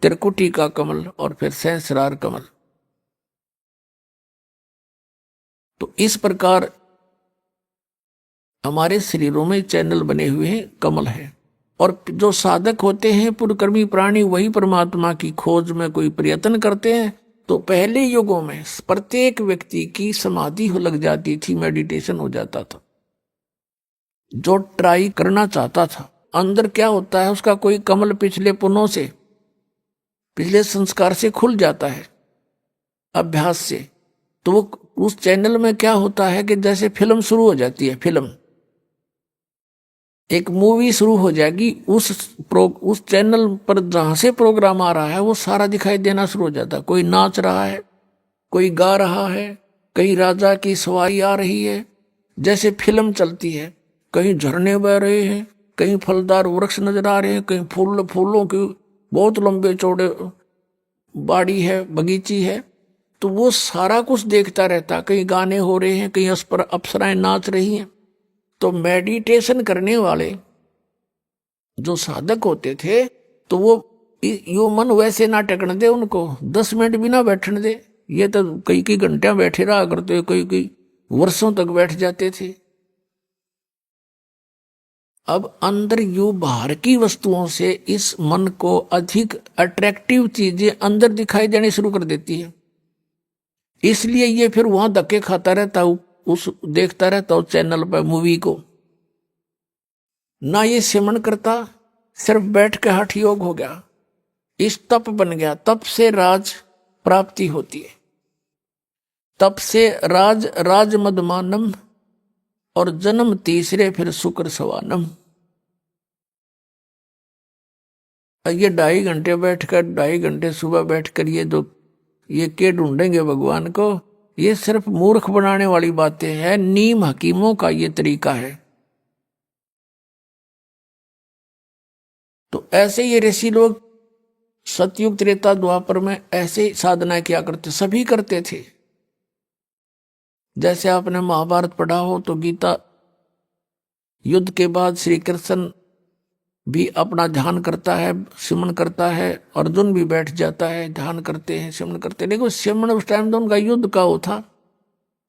F: त्रिकुटी का कमल, और फिर सहस्रार कमल। तो इस प्रकार हमारे शरीरों में चैनल बने हुए हैं, कमल है। और जो साधक होते हैं पुण्यकर्मी प्राणी, वही परमात्मा की खोज में कोई प्रयत्न करते हैं। तो पहले युगों में प्रत्येक व्यक्ति की समाधि हो लग जाती थी, मेडिटेशन हो जाता था। जो ट्राई करना चाहता था, अंदर क्या होता है, उसका कोई कमल पिछले पुण्यों से, पिछले संस्कार से खुल जाता है अभ्यास से। तो वो उस चैनल में क्या होता है कि जैसे फिल्म शुरू हो जाती है, फिल्म एक मूवी शुरू हो जाएगी, उस चैनल पर जहां से प्रोग्राम आ रहा है वो सारा दिखाई देना शुरू हो जाता है। कोई नाच रहा है, कोई गा रहा है, कहीं राजा की सवारी आ रही है, जैसे फिल्म चलती है। कहीं झरने बह रहे हैं, कहीं फलदार वृक्ष नजर आ रहे हैं, कहीं फूलों की बहुत लंबे चौड़े बाड़ी है, बगीची है। तो वो सारा कुछ देखता रहता, कहीं गाने हो रहे हैं, कहीं अप्सराएं नाच रही हैं। तो मेडिटेशन करने वाले जो साधक होते थे, तो वो यो मन वैसे ना टेकने दे, उनको 10 मिनट भी ना बैठने दे। ये तो कई घंटे बैठे रहा करते, कई वर्षों तक बैठ जाते थे। अब अंदर यू बाहर की वस्तुओं से इस मन को अधिक अट्रैक्टिव चीजें अंदर दिखाई देनी शुरू कर देती है। इसलिए ये फिर वहां धक्के खाता रहता, उस देखता रहता उस चैनल पर मूवी को। ना ये सिमरण करता, सिर्फ बैठ के हठ योग हो गया, इस तप बन गया। तप से राज प्राप्ति होती है, तप से राज मदमानम, और जन्म तीसरे फिर शुक्र सवानम। ये 2.5 घंटे बैठकर, 2.5 घंटे सुबह बैठकर ये के ढूंढेंगे भगवान को, ये सिर्फ मूर्ख बनाने वाली बातें हैं। नीम हकीमों का ये तरीका है। तो ऐसे ये ऋषि लोग सतयुग त्रेता द्वापर में ऐसे साधना किया करते, सभी करते थे। जैसे आपने महाभारत पढ़ा हो तो गीता युद्ध के बाद श्री कृष्ण भी अपना ध्यान करता है, सिमरण करता है, अर्जुन भी बैठ जाता है, ध्यान करते हैं, सिमरण करते हैं। लेकिन सिमरण उस टाइम तो उनका युद्ध का वो था,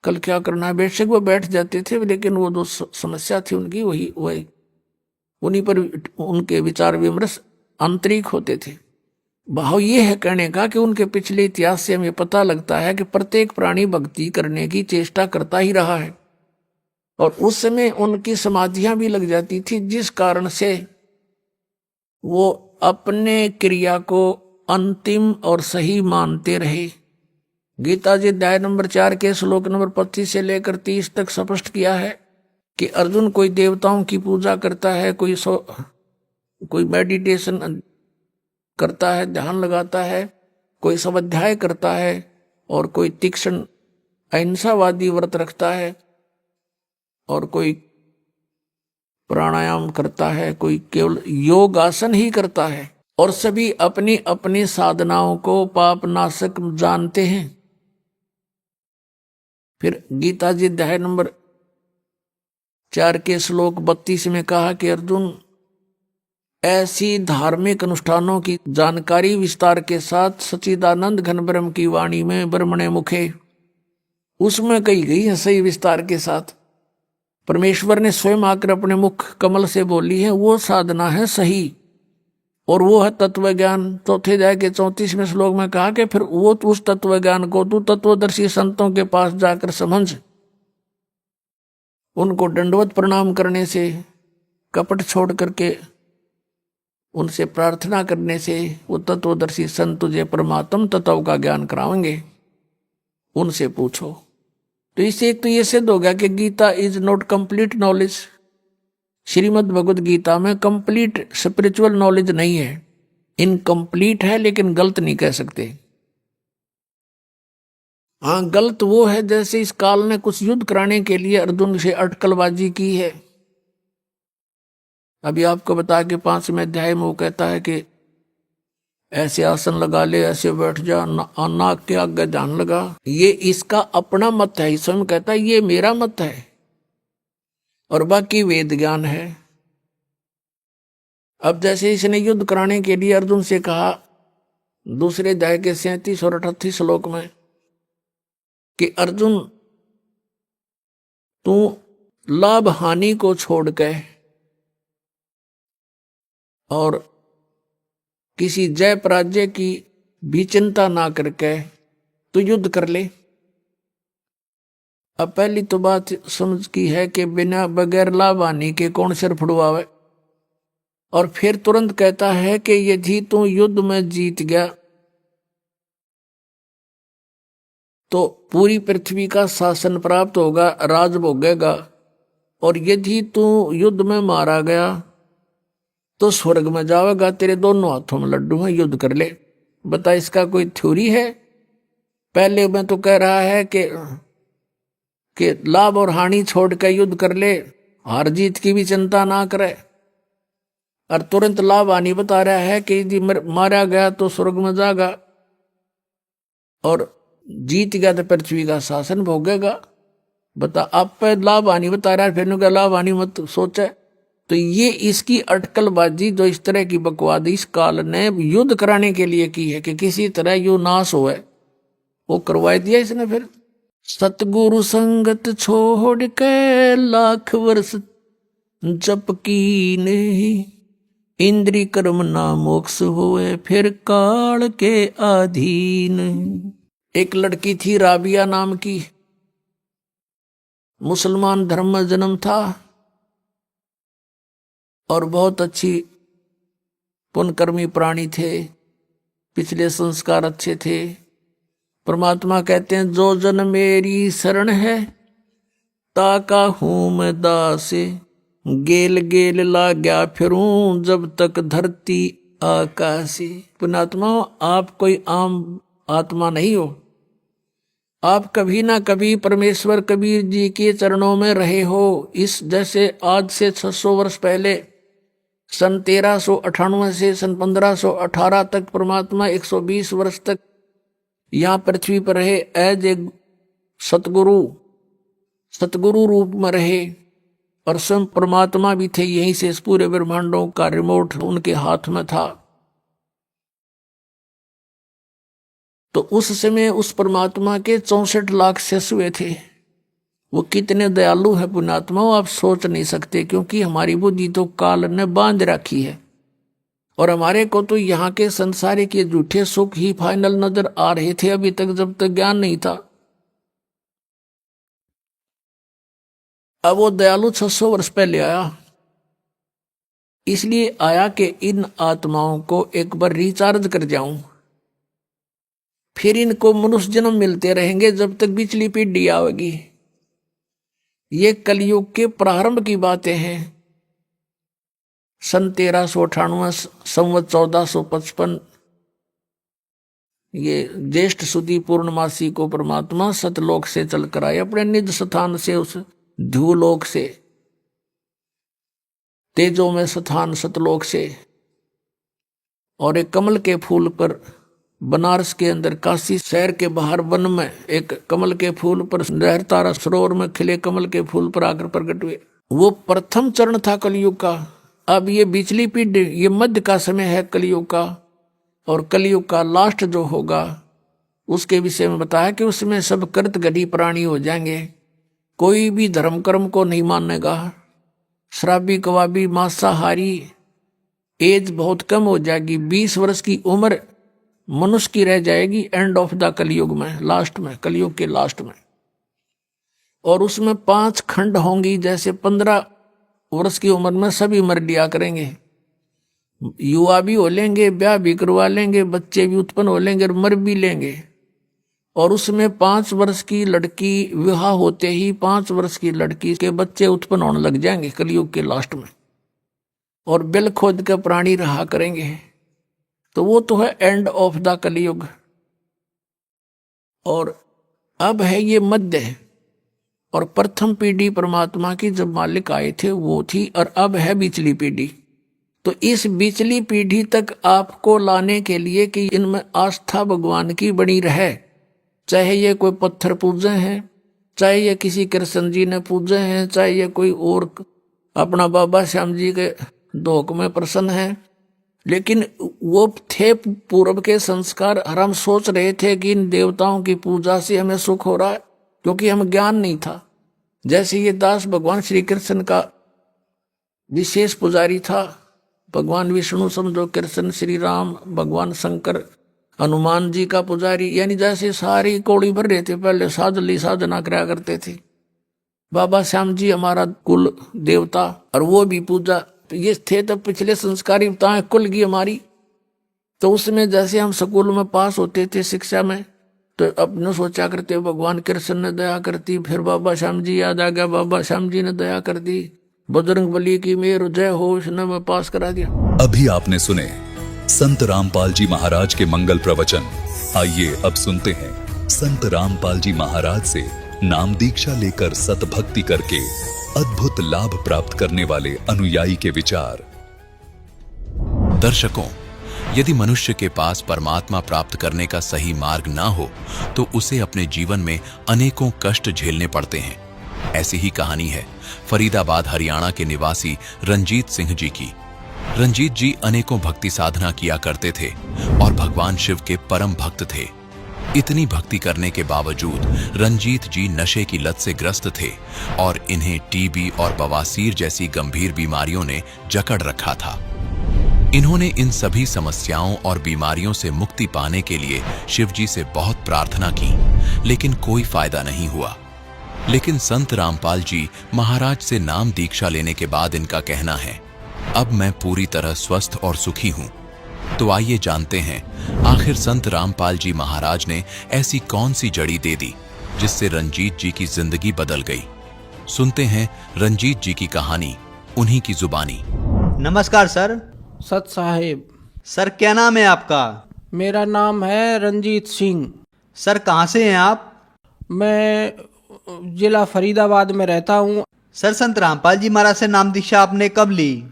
F: कल क्या करना है। बेशक वो बैठ जाते थे, लेकिन वो जो समस्या थी उनकी वही उन्हीं पर उनके विचार विमर्श आंतरिक होते थे। भाव ये है कहने का कि उनके पिछले इतिहास से हमें पता लगता है कि प्रत्येक प्राणी भक्ति करने की चेष्टा करता ही रहा है, और उस समय उनकी समाधियां भी लग जाती थी, जिस कारण से वो अपने क्रिया को अंतिम और सही मानते रहे। गीता जी अध्याय नंबर 4 के श्लोक नंबर 25 से लेकर 30 तक स्पष्ट किया है कि अर्जुन कोई देवताओं की पूजा करता है, कोई मेडिटेशन करता है, ध्यान लगाता है, कोई स्वाध्याय करता है, और कोई तीक्ष्ण अहिंसावादी व्रत रखता है, और कोई प्राणायाम करता है, कोई केवल योग आसन ही करता है, और सभी अपनी अपनी साधनाओं को पाप नाशक जानते हैं। फिर गीता जी अध्याय नंबर 4 के श्लोक 32 में कहा कि अर्जुन, ऐसी धार्मिक अनुष्ठानों की जानकारी विस्तार के साथ सच्चिदानंद घन ब्रह्म की वाणी में ब्रह्मणे मुखे उसमें कही गई है सही विस्तार के साथ। परमेश्वर ने स्वयं आकर अपने मुख कमल से बोली है, वो साधना है सही, और वो है तत्व ज्ञान। चौथे अध्याय के 34वें श्लोक में कहा कि फिर वो उस तत्व ज्ञान को तू तत्वदर्शी संतों के पास जाकर समझ, उनको दंडवत प्रणाम करने से, कपट छोड़ करके उनसे प्रार्थना करने से वो तत्वदर्शी संत तुझे परमात्म तत्व का ज्ञान कराएंगे, उनसे पूछो। तो इससे एक तो ये सिद्ध हो गया कि Gita is not complete knowledge. Shrimad Bhagavad Gita में कंप्लीट स्पिरिचुअल नॉलेज नहीं है, इनकम्प्लीट है, लेकिन गलत नहीं कह सकते। हाँ, गलत वो है जैसे इस काल ने कुछ युद्ध कराने के लिए अर्जुन से अटकलबाजी की है। अभी आपको बता के 5वें अध्याय में वो कहता है कि ऐसे आसन लगा ले, ऐसे बैठ जा, नाक के आगे ध्यान लगा। ये इसका अपना मत है, स्वयं कहता है ये मेरा मत है, और बाकी वेद ज्ञान है। अब जैसे इसने युद्ध कराने के लिए अर्जुन से कहा दूसरे अध्याय के 37 और 38 श्लोक में कि अर्जुन, तू लाभ हानि को छोड़ के और किसी जय पराजय की भी चिंता ना करके तू युद्ध कर ले। अब पहली तो बात समझ की है कि बिना बगैर लाभ हानि के कौन सिर फुड़वावे, और फिर तुरंत कहता है कि यदि तू युद्ध में जीत गया तो पूरी पृथ्वी का शासन प्राप्त होगा, राज भोगेगा, और यदि तू युद्ध में मारा गया तो स्वर्ग में जाएगा, तेरे दोनों हाथों में लड्डू हैं, युद्ध कर ले। बता, इसका कोई थ्योरी है? पहले मैं तो कह रहा है कि लाभ और हानि छोड़ कर युद्ध कर ले, हार जीत की भी चिंता ना करे, और तुरंत लाभ हानि बता रहा है कि यदि मारा गया तो स्वर्ग में जाएगा, और जीत गया तो पृथ्वी का शासन भोगेगा। बता, आप पे लाभ हानि बता रहा है, फिर क्या लाभ हानि मत सोचे। तो ये इसकी अटकलबाजी जो इस तरह की बकवाद इस काल ने युद्ध कराने के लिए की है कि किसी तरह यू नाश हो, वो करवा दिया इसने। फिर सतगुरु संगत छोड़ के लाख वर्ष जप की नहीं, इंद्री कर्म ना मोक्ष होए फिर काल के अधीन। एक लड़की थी राबिया नाम की, मुसलमान धर्म में जन्म था और बहुत अच्छी पुण्यकर्मी प्राणी थे, पिछले संस्कार अच्छे थे। परमात्मा कहते हैं जो जन मेरी शरण है ताका हूं मैं दासे, गेल गेल ला गया फिरूं जब तक धरती आकाशी। पुण्यात्मा, आप कोई आम आत्मा नहीं हो, आप कभी ना कभी परमेश्वर कबीर जी के चरणों में रहे हो। इस जैसे आज से 600 वर्ष पहले सन 1398 से सन 1518 तक परमात्मा 120 वर्ष तक यहाँ पृथ्वी पर रहे, एज ए सतगुरु रूप में रहे, और स्वयं परमात्मा भी थे। यहीं से इस पूरे ब्रह्मांडों का रिमोट उनके हाथ में था। तो उस समय उस परमात्मा के 64 लाख शिष्य हुए थे। वो कितने दयालु है पुण्यात्मा, आप सोच नहीं सकते, क्योंकि हमारी बुद्धि तो काल ने बांध रखी है और हमारे को तो यहाँ के संसारिक के झूठे सुख ही फाइनल नजर आ रहे थे अभी तक, जब तक ज्ञान नहीं था। अब वो दयालु 600 वर्ष पहले आया, इसलिए आया कि इन आत्माओं को एक बार रिचार्ज कर जाऊं, फिर इनको मनुष्य जन्म मिलते रहेंगे जब तक पिछली पीढ़ी आएगी। ये कलयुग के प्रारंभ की बातें हैं। सन 1398 संवत 1455 ये ज्येष्ठ सुदी पूर्णमासी को परमात्मा सतलोक से चलकर आए, अपने निज स्थान से, उस ध्रुवलोक से, तेजो में स्थान सतलोक से, और एक कमल के फूल पर बनारस के अंदर काशी शहर के बाहर वन में एक कमल के फूल पर लहरतारा सरोवर में खिले कमल के फूल पर आकर प्रकट हुए। वो प्रथम चरण था कलयुग का। अब ये बिचली पीढ़ी, ये मध्य का समय है कलयुग का, और कलयुग का लास्ट जो होगा उसके विषय में बताया कि उसमें सब कृत गढ़ी प्राणी हो जाएंगे, कोई भी धर्म कर्म को नहीं मानेगा, शराबी कबाबी मांसाहारी, एज बहुत कम हो जाएगी, 20 वर्ष की उम्र मनुष्य की रह जाएगी एंड ऑफ द कलयुग में, लास्ट में, कलयुग के लास्ट में। और उसमें 5 खंड होंगी, जैसे 15 वर्ष की उम्र में सभी मर लिया करेंगे, युवा भी हो लेंगे, ब्याह भी करवा लेंगे, बच्चे भी उत्पन्न हो लेंगे और मर भी लेंगे। और उसमें 5 वर्ष की लड़की विवाह होते ही 5 वर्ष की लड़की के बच्चे उत्पन्न होने लग जाएंगे कलयुग के लास्ट में, और बिल खोद के प्राणी रहा करेंगे। तो वो तो है एंड ऑफ द कलयुग। और अब है ये मध्य, और प्रथम पीढ़ी परमात्मा की जब मालिक आए थे वो थी, और अब है बिचली पीढ़ी। तो इस बिचली पीढ़ी तक आपको लाने के लिए कि इनमें आस्था भगवान की बनी रहे, चाहे ये कोई पत्थर पूजे हैं, चाहे ये किसी कृष्ण जी ने पूजे हैं, चाहे ये कोई और अपना बाबा श्याम जी के धोख में प्रसन्न है, लेकिन वो थे पूर्व के संस्कार। और हम सोच रहे थे कि इन देवताओं की पूजा से हमें सुख हो रहा है, क्योंकि हम ज्ञान नहीं था। जैसे ये दास भगवान श्री कृष्ण का विशेष पुजारी था, भगवान विष्णु समझो, कृष्ण श्री राम, भगवान शंकर, हनुमान जी का पुजारी, यानी जैसे सारी कौड़ी भर रहे थे, पहले साधली साधना कराया करते थे। बाबा श्याम जी हमारा कुल देवता, और वो भी पूजा ये थे। तब पिछले संस्कारी बताएं कुल की हमारी। तो उसमें जैसे हम स्कूल में पास होते थे शिक्षा में, तो अपने सोचा करते भगवान कृष्ण ने दया करती, फिर बाबा श्याम जी याद आ गया, बाबा श्याम जी ने दया कर दी, बजरंग बली की मेहर जय हो, उसने मैं पास करा दिया।
A: अभी आपने सुने संत रामपाल जी महाराज के मंगल प्रवचन। आइए अब सुनते हैं संत रामपाल जी महाराज से नाम दीक्षा लेकर सतभक्ति करके अद्भुत लाभ प्राप्त करने वाले अनुयायी के विचार।
C: दर्शकों, यदि मनुष्य के पास परमात्मा प्राप्त करने का सही मार्ग ना हो तो उसे अपने जीवन में अनेकों कष्ट झेलने पड़ते हैं। ऐसी ही कहानी है फरीदाबाद हरियाणा के निवासी रंजीत सिंह जी की। रंजीत जी अनेकों भक्ति साधना किया करते थे और भगवान शिव के परम भक्त थे। इतनी भक्ति करने के बावजूद रंजीत जी नशे की लत से ग्रस्त थे और इन्हें टीबी और बवासीर जैसी गंभीर बीमारियों ने जकड़ रखा था। इन्होंने इन सभी समस्याओं और बीमारियों से मुक्ति पाने के लिए शिव जी से बहुत प्रार्थना की, लेकिन कोई फायदा नहीं हुआ। लेकिन संत रामपाल जी महाराज से नाम दीक्षा लेने के बाद इनका कहना है, अब मैं पूरी तरह स्वस्थ और सुखी हूं। तो आइए जानते हैं आखिर संत रामपाल जी महाराज ने ऐसी कौन सी जड़ी दे दी जिससे रंजीत जी की जिंदगी बदल गई। सुनते हैं रंजीत जी की कहानी उन्हीं की जुबानी।
D: नमस्कार सर।
F: सत साहेब।
D: सर क्या नाम है आपका?
F: मेरा नाम है रंजीत सिंह।
D: सर कहाँ से हैं आप?
F: मैं जिला फरीदाबाद में रहता हूँ।
D: सर संत रामपाल जी महाराज से नाम दीक्षा आपने कब ली?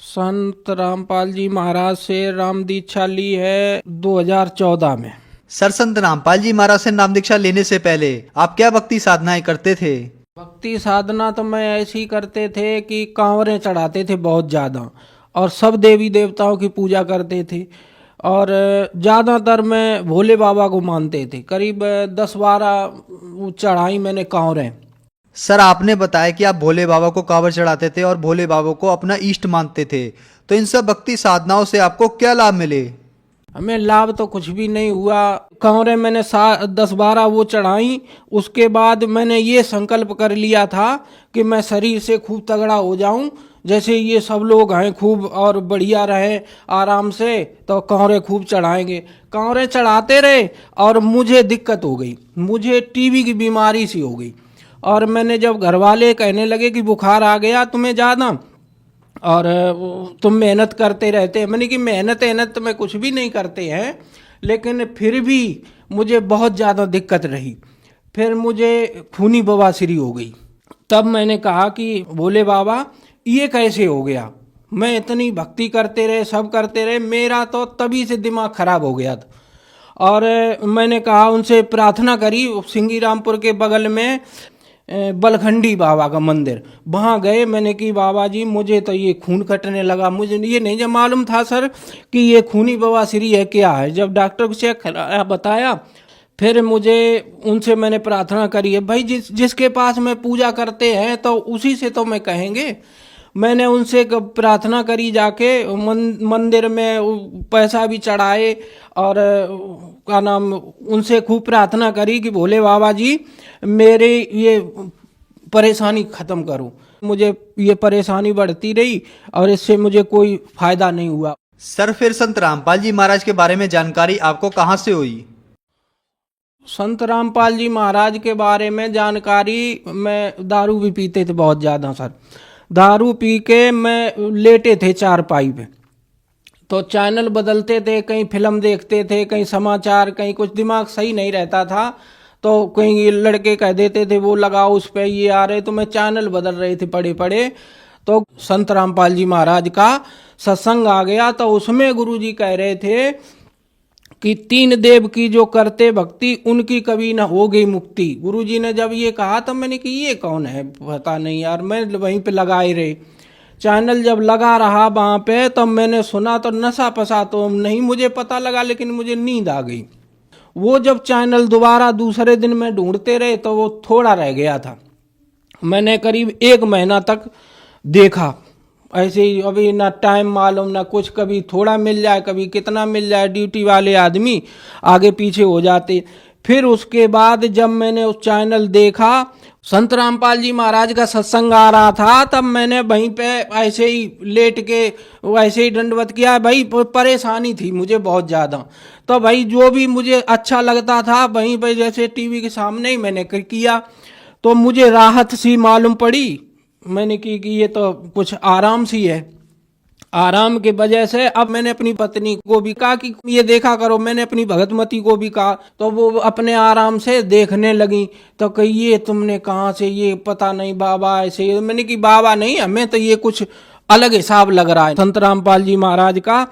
F: संत रामपाल जी महाराज से राम दीक्षा ली है 2014 में।
D: सर संत रामपाल जी महाराज से नाम दीक्षा लेने से पहले आप क्या भक्ति साधनाएं करते थे?
F: भक्ति साधना तो मैं ऐसी करते थे कि कांवरें चढ़ाते थे बहुत ज़्यादा, और सब देवी देवताओं की पूजा करते थे, और ज़्यादातर मैं भोले बाबा को मानते थे। करीब 10-12 चढ़ाई मैंने कांवरें।
D: सर आपने बताया कि आप भोले बाबा को कांवर चढ़ाते थे और भोले बाबा को अपना इष्ट मानते थे, तो इन सब भक्ति साधनाओं से आपको क्या लाभ मिले?
F: हमें लाभ तो कुछ भी नहीं हुआ। कांवरें मैंने 10-12 वो चढ़ाई। उसके बाद मैंने ये संकल्प कर लिया था कि मैं शरीर से खूब तगड़ा हो जाऊं, जैसे ये सब लोग हैं खूब और बढ़िया रहे आराम से, तो कांवरें खूब चढ़ाएंगे। कांवरें चढ़ाते रहे और मुझे दिक्कत हो गई, मुझे टीबी की बीमारी सी हो गई। और मैंने जब घर वाले कहने लगे कि बुखार आ गया तुम्हें ज़्यादा और तुम मेहनत करते रहते हैं, मैंने कि मेहनत में कुछ भी नहीं करते हैं, लेकिन फिर भी मुझे बहुत ज़्यादा दिक्कत रही। फिर मुझे खूनी बवासीर हो गई। तब मैंने कहा कि भोले बाबा ये कैसे हो गया? मैं इतनी भक्ति करते रहे, सब करते रहे, मेरा तो तभी से दिमाग खराब हो गया था। और मैंने कहा, उनसे प्रार्थना करी। सिंगीरामपुर के बगल में बलखंडी बाबा का मंदिर, वहाँ गए। मैंने कि बाबा जी मुझे तो ये खून कटने लगा, मुझे ये नहीं जब मालूम था सर कि ये खूनी बवासीरी है क्या है। जब डॉक्टर को चेक कराया बताया, फिर मुझे उनसे मैंने प्रार्थना करी है, भाई जिसके पास में पूजा करते हैं तो उसी से तो मैं कहेंगे। मैंने उनसे प्रार्थना करी, जाके मंदिर में पैसा भी चढ़ाए और क्या नाम उनसे खूब प्रार्थना करी कि भोले बाबा जी मेरे ये परेशानी ख़त्म करो। मुझे ये परेशानी बढ़ती रही और इससे मुझे कोई फायदा नहीं हुआ।
D: सर फिर संत रामपाल जी महाराज के बारे में जानकारी आपको कहाँ से हुई?
F: संत रामपाल जी महाराज के बारे में जानकारी, मैं दारू भी पीते थे बहुत ज़्यादा सर। दारू पी के मैं लेटे थे चारपाई पे, तो चैनल बदलते थे, कहीं फिल्म देखते थे, कहीं समाचार, कहीं कुछ, दिमाग सही नहीं रहता था। तो कहीं लड़के कह देते थे वो लगाओ उस पे ये आ रहे, तो मैं चैनल बदल रहे थे पड़े पड़े। तो संत रामपाल जी महाराज का सत्संग आ गया, तो उसमें गुरुजी कह रहे थे कि 3 देव की जो करते भक्ति उनकी कभी न होगी मुक्ति। गुरुजी ने जब ये कहा तो मैंने कि ये कौन है, पता नहीं यार। मैं वहीं पे लगाए रहे, चैनल जब लगा रहा वहाँ पे, तब मैंने सुना तो नशा पसा तो नहीं मुझे पता लगा, लेकिन मुझे नींद आ गई। वो जब चैनल दोबारा दूसरे दिन में ढूंढते रहे तो वो थोड़ा रह गया था। मैंने करीब 1 महीना तक देखा ऐसे ही, अभी ना टाइम मालूम ना कुछ, कभी थोड़ा मिल जाए कभी कितना मिल जाए, ड्यूटी वाले आदमी आगे पीछे हो जाते। फिर उसके बाद जब मैंने उस चैनल देखा, संत रामपाल जी महाराज का सत्संग आ रहा था, तब मैंने वहीं पे ऐसे ही लेट के वैसे ही दंडवत किया। भाई परेशानी थी मुझे बहुत ज़्यादा, तो भाई जो भी मुझे अच्छा लगता था वहीं पे जैसे टीवी के सामने ही मैंने किया, तो मुझे राहत सी मालूम पड़ी। मैंने की कि ये तो कुछ आराम सी है। आराम के वजह से अब मैंने अपनी पत्नी को भी कहा कि ये देखा करो, मैंने अपनी भगतमती को भी कहा, तो वो अपने आराम से देखने लगी। तो कही ये तुमने कहाँ से, ये पता नहीं बाबा ऐसे। मैंने कि बाबा नहीं, हमें तो ये कुछ अलग हिसाब लग रहा है संत रामपाल जी महाराज का।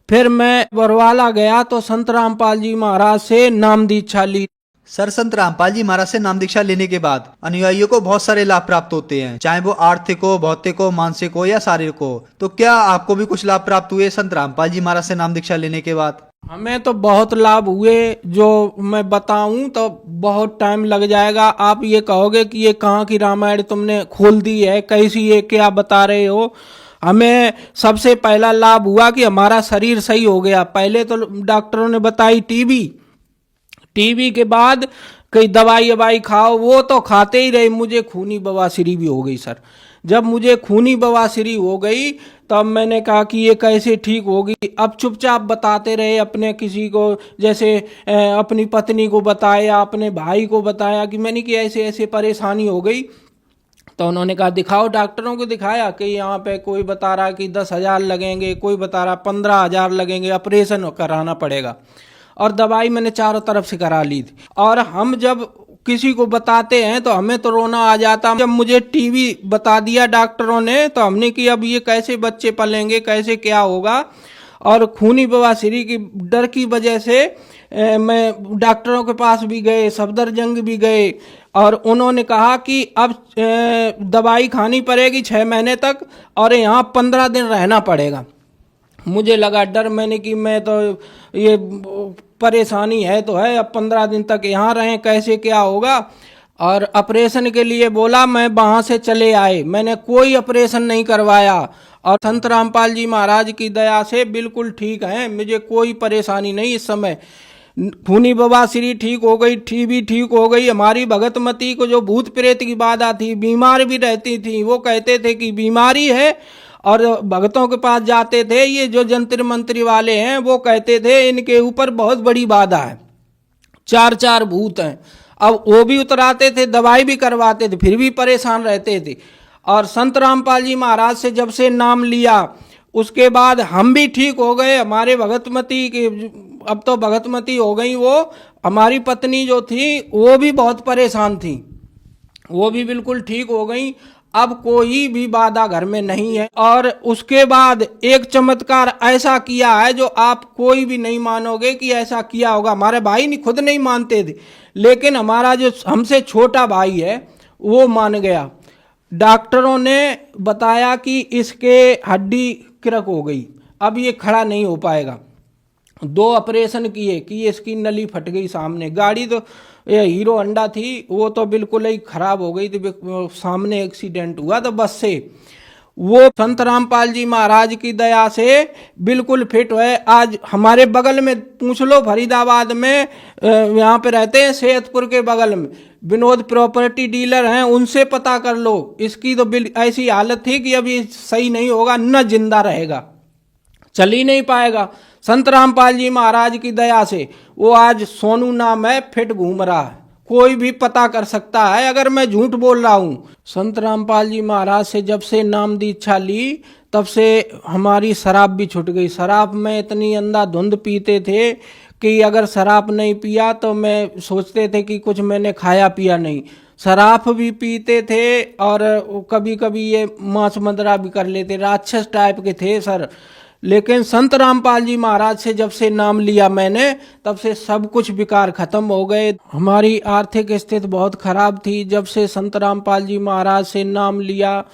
F: फिर मैं बरवाला गया तो संत रामपाल जी महाराज से नाम दीक्षा ली।
D: सर संत रामपाल जी महाराज से नाम दीक्षा लेने के बाद अनुयायियों को बहुत सारे लाभ प्राप्त होते हैं, चाहे वो आर्थिक हो, भौतिक हो, मानसिक हो या शारीरिक हो। तो क्या आपको भी कुछ लाभ प्राप्त हुए संत रामपाल जी महाराज से नाम दीक्षा लेने के बाद?
F: हमें तो बहुत लाभ हुए, जो मैं बताऊं तो बहुत टाइम लग जाएगा। आप ये कहोगे कि ये कहाँ की रामायण तुमने खोल दी है, कैसी ये क्या बता रहे हो। हमें सबसे पहला लाभ हुआ कि हमारा शरीर सही हो गया। पहले तो डॉक्टरों ने बताई टीबी के बाद कई दवाई खाओ, वो तो खाते ही रहे। मुझे खूनी बवासीरी भी हो गई सर। जब मुझे खूनी बवासीरी हो गई तब मैंने कहा कि ये कैसे ठीक होगी। अब चुपचाप बताते रहे अपने किसी को, जैसे अपनी पत्नी को बताया, अपने भाई को बताया कि मैंने कि ऐसे ऐसे परेशानी हो गई। तो उन्होंने कहा दिखाओ, डॉक्टरों को दिखाया कि यहाँ पे कोई बता रहा कि 10,000 लगेंगे, कोई बता रहा 15,000 लगेंगे, ऑपरेशन कराना पड़ेगा। और दवाई मैंने चारों तरफ से करा ली थी। और हम जब किसी को बताते हैं तो हमें तो रोना आ जाता। जब मुझे टीवी बता दिया डॉक्टरों ने तो हमने कि अब ये कैसे बच्चे पलेंगे, कैसे क्या होगा। और खूनी बवासीरी की डर की वजह से मैं डॉक्टरों के पास भी गए, सफदरजंग भी गए, और उन्होंने कहा कि अब दवाई खानी पड़ेगी 6 महीने तक और यहाँ 15 दिन रहना पड़ेगा। मुझे लगा डर, मैंने कि मैं तो ये परेशानी है तो है, अब 15 दिन तक यहाँ रहें कैसे क्या होगा। और ऑपरेशन के लिए बोला, मैं वहां से चले आए, मैंने कोई ऑपरेशन नहीं करवाया और संत रामपाल जी महाराज की दया से बिल्कुल ठीक हैं, मुझे कोई परेशानी नहीं। इस समय खूनी बवासीर ठीक हो गई, टीबी ठीक हो गई। हमारी भगतमती को जो भूत प्रेत की बाधा थी, बीमार भी रहती थी, वो कहते थे कि बीमारी है, और भगतों के पास जाते थे, ये जो जंतर मंत्री वाले हैं वो कहते थे इनके ऊपर बहुत बड़ी बाधा है, 4 भूत हैं। अब वो भी उतराते थे, दवाई भी करवाते थे, फिर भी परेशान रहते थे। और संत रामपाल जी महाराज से जब से नाम लिया उसके बाद हम भी ठीक हो गए। हमारे भगतमती के, अब तो भगतमती हो गई, वो हमारी पत्नी जो थी वो भी बहुत परेशान थी, वो भी बिल्कुल ठीक हो गई। अब कोई भी बाधा घर में नहीं है। और उसके बाद एक चमत्कार ऐसा किया है जो आप कोई भी नहीं मानोगे कि ऐसा किया होगा। हमारे भाई नहीं, खुद नहीं मानते थे, लेकिन हमारा जो हमसे छोटा भाई है वो मान गया। डॉक्टरों ने बताया कि इसके हड्डी क्रक हो गई, अब ये खड़ा नहीं हो पाएगा। 2 ऑपरेशन किए कि इसकी नली फट गई सामने। गाड़ी तो ये हीरो होंडा थी, वो तो बिल्कुल ही खराब हो गई थी, सामने एक्सीडेंट हुआ तो बस से। वो संत रामपाल जी महाराज की दया से बिल्कुल फिट है। आज हमारे बगल में पूछ लो, फरीदाबाद में यहाँ पे रहते हैं, सेहतपुर के बगल में विनोद प्रॉपर्टी डीलर हैं, उनसे पता कर लो। इसकी तो ऐसी हालत थी कि अभी सही नहीं होगा, न जिंदा रहेगा, चल ही नहीं पाएगा। संत रामपाल जी महाराज की दया से वो आज सोनू नाम है, फिट घूम रहा है, कोई भी पता कर सकता है अगर मैं झूठ बोल रहा हूं। संत रामपाल जी महाराज से जब से नाम दीक्षा ली तब से हमारी शराब भी छूट गई। शराब में इतनी अंधाधुंध पीते थे कि अगर शराब नहीं पिया तो मैं सोचते थे कि कुछ मैंने खाया पिया नहीं। शराब भी पीते थे और कभी कभी ये मांस मदरा भी कर लेते, राक्षस टाइप के थे सर। लेकिन संत रामपाल जी महाराज से जब से नाम लिया मैंने, तब से सब कुछ विकार खत्म हो गए। हमारी आर्थिक स्थिति बहुत खराब थी। जब से संत रामपाल जी महाराज से नाम लिया,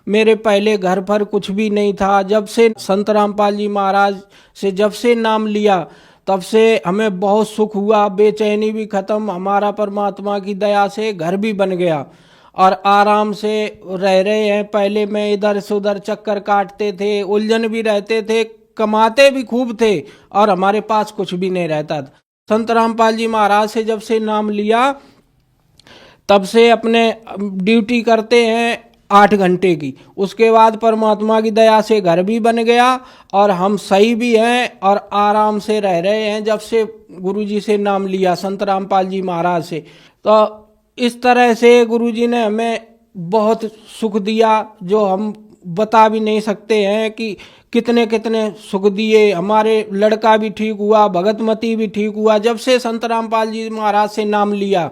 F: मेरे पहले घर पर कुछ भी नहीं था। जब से संत रामपाल जी महाराज से जब से नाम लिया तब से हमें बहुत सुख हुआ, बेचैनी भी खत्म। हमारा परमात्मा की दया से घर भी बन गया और आराम से रह रहे हैं। पहले मैं इधर से उधर चक्कर काटते थे, उलझन भी रहते थे, कमाते भी खूब थे और हमारे पास कुछ भी नहीं रहता था। संत रामपाल जी महाराज से जब से नाम लिया तब से अपने ड्यूटी करते हैं 8 घंटे की। उसके बाद परमात्मा की दया से घर भी बन गया और हम सही भी हैं और आराम से रह रहे हैं जब से गुरुजी से नाम लिया, संत रामपाल जी महाराज से। तो इस तरह से गुरुजी ने हमें बहुत सुख दिया जो हम बता भी नहीं सकते हैं कि कितने कितने सुख दिए। हमारे लड़का भी ठीक हुआ, भगतमती भी ठीक हुआ जब से संत रामपाल जी महाराज से नाम लिया।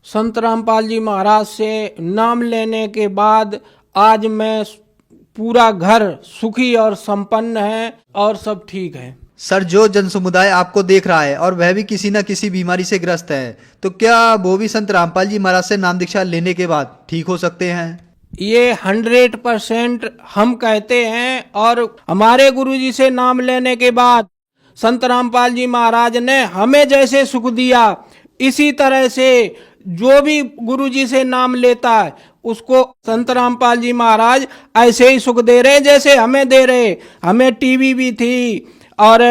F: संत रामपाल जी महाराज से नाम लेने के बाद आज मैं पूरा घर सुखी और संपन्न है और सब ठीक है।
D: सर, जो जन समुदाय आपको देख रहा है और वह भी किसी न किसी बीमारी से ग्रस्त है, तो क्या वो भी संत रामपाल जी महाराज से नाम दीक्षा लेने के बाद ठीक हो सकते हैं?
F: ये 100% हम कहते हैं। और हमारे गुरुजी से नाम लेने के बाद संत रामपाल जी महाराज ने हमें जैसे सुख दिया, इसी तरह से जो भी गुरुजी से नाम लेता है उसको संत रामपाल जी महाराज ऐसे ही सुख दे रहे जैसे हमें दे रहे। हमें टीबी भी थी और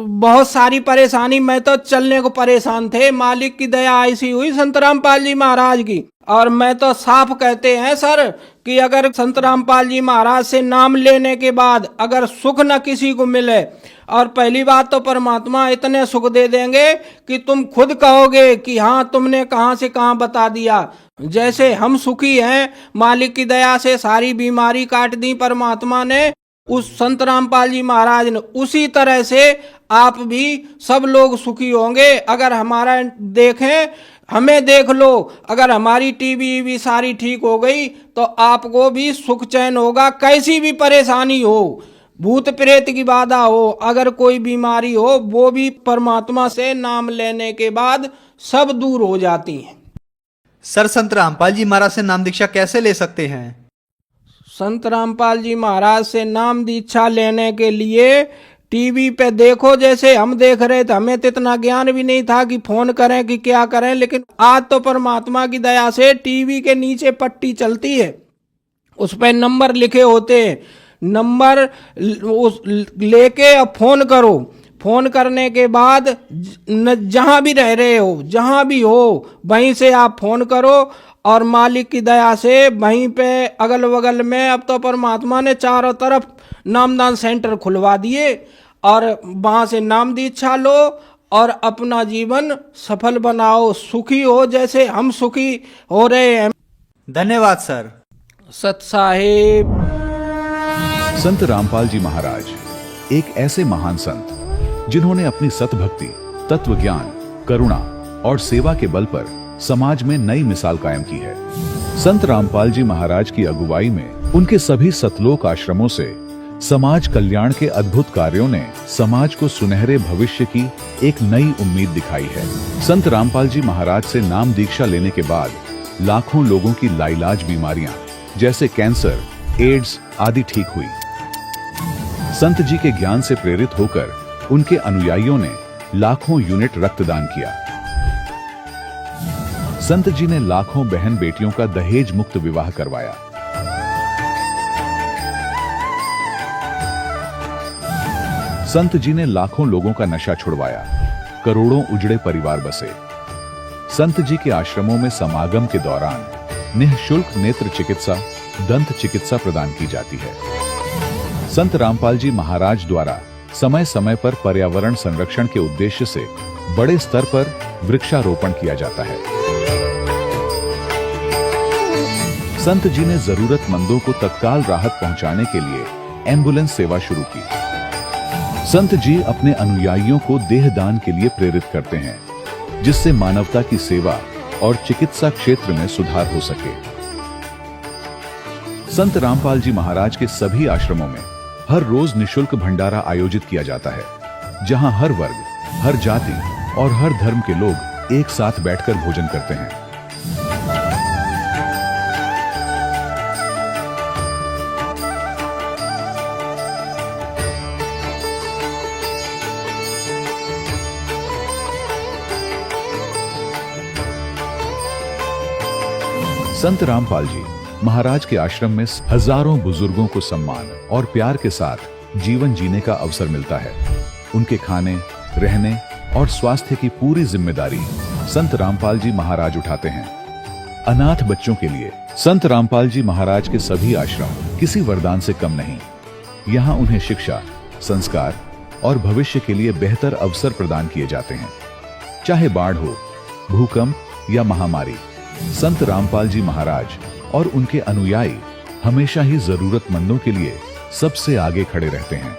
F: बहुत सारी परेशानी, मैं तो चलने को परेशान थे। मालिक की दया ऐसी हुई संत रामपाल जी महाराज की। और मैं तो साफ कहते हैं सर कि अगर संत रामपाल जी महाराज से नाम लेने के बाद अगर सुख न किसी को मिले, और पहली बात तो परमात्मा इतने सुख दे देंगे कि तुम खुद कहोगे कि हाँ तुमने कहाँ से कहाँ बता दिया। जैसे हम सुखी हैं, मालिक की दया से सारी बीमारी काट दी परमात्मा ने उस संत रामपाल जी महाराज ने, उसी तरह से आप भी सब लोग सुखी होंगे। अगर हमारा देखें, हमें देख लो, अगर हमारी टीबी भी सारी ठीक हो गई तो आपको भी सुख चैन होगा। कैसी भी परेशानी हो, भूत प्रेत की बाधा हो, अगर कोई बीमारी हो, वो भी परमात्मा से नाम लेने के बाद सब दूर हो जाती है।
D: सर, संत रामपाल जी महाराज से नाम दीक्षा कैसे ले सकते हैं?
F: संत रामपाल जी महाराज से नाम दीक्षा लेने के लिए
G: टीवी पे देखो, जैसे हम देख रहे थे, हमें तो इतना ज्ञान भी नहीं था कि फोन करें कि क्या करें, लेकिन आज तो परमात्मा की दया से टीवी के नीचे पट्टी चलती है, उस पर नंबर लिखे होते हैं, नंबर लेके अब फोन करो, फोन करने के बाद जहां भी रह रहे हो, जहां भी हो, वहीं से आप फोन करो और मालिक की दया से वहीं पे अगल बगल में अब तो परमात्मा ने चारों तरफ नामदान सेंटर खुलवा दिए और वहां से नाम दीक्षा लो और अपना जीवन सफल बनाओ, सुखी हो जैसे हम सुखी हो रहे हैं।
D: धन्यवाद सर।
G: सत साहिब।
A: संत रामपाल जी महाराज एक ऐसे महान संत जिन्होंने अपनी सतभक्ति, तत्व ज्ञान, करुणा और सेवा के बल पर समाज में नई मिसाल कायम की है। संत रामपाल जी महाराज की अगुवाई में उनके सभी सतलोक आश्रमों से समाज कल्याण के अद्भुत कार्यों ने समाज को सुनहरे भविष्य की एक नई उम्मीद दिखाई है। संत रामपाल जी महाराज से नाम दीक्षा लेने के बाद लाखों लोगों की लाइलाज बीमारियां जैसे कैंसर, एड्स आदि ठीक हुई। संत जी के ज्ञान से प्रेरित होकर उनके अनुयायियों ने लाखों यूनिट रक्तदान किया। संत जी ने लाखों बहन बेटियों का दहेज मुक्त विवाह करवाया। संत जी ने लाखों लोगों का नशा छुड़वाया, करोड़ों उजड़े परिवार बसे। संत जी के आश्रमों में समागम के दौरान निःशुल्क नेत्र चिकित्सा, दंत चिकित्सा प्रदान की जाती है। संत रामपाल जी महाराज द्वारा समय समय पर पर्यावरण संरक्षण के उद्देश्य से बड़े स्तर पर वृक्षारोपण किया जाता है। संत जी ने जरूरतमंदों को तत्काल राहत पहुंचाने के लिए एम्बुलेंस सेवा शुरू की। संत जी अपने अनुयायियों को देहदान के लिए प्रेरित करते हैं, जिससे मानवता की सेवा और चिकित्सा क्षेत्र में सुधार हो सके। संत रामपाल जी महाराज के सभी आश्रमों में हर रोज निशुल्क भंडारा आयोजित किया जाता है, जहां हर वर्ग, हर जाति और हर धर्म के लोग एक साथ बैठकर भोजन करते हैं। संत रामपाल जी महाराज के आश्रम में हजारों बुजुर्गों को सम्मान और प्यार के साथ जीवन जीने का अवसर मिलता है। उनके खाने, रहने और स्वास्थ्य की पूरी जिम्मेदारी संत रामपाल जी महाराज उठाते हैं। अनाथ बच्चों के लिए संत रामपाल जी महाराज के सभी आश्रम किसी वरदान से कम नहीं। यहाँ उन्हें शिक्षा, संस्कार और भविष्य के लिए बेहतर अवसर प्रदान किए जाते हैं। चाहे बाढ़ हो, भूकंप या महामारी, संत रामपाल जी महाराज और उनके अनुयायी हमेशा ही जरूरतमंदों के लिए सबसे आगे खड़े रहते हैं।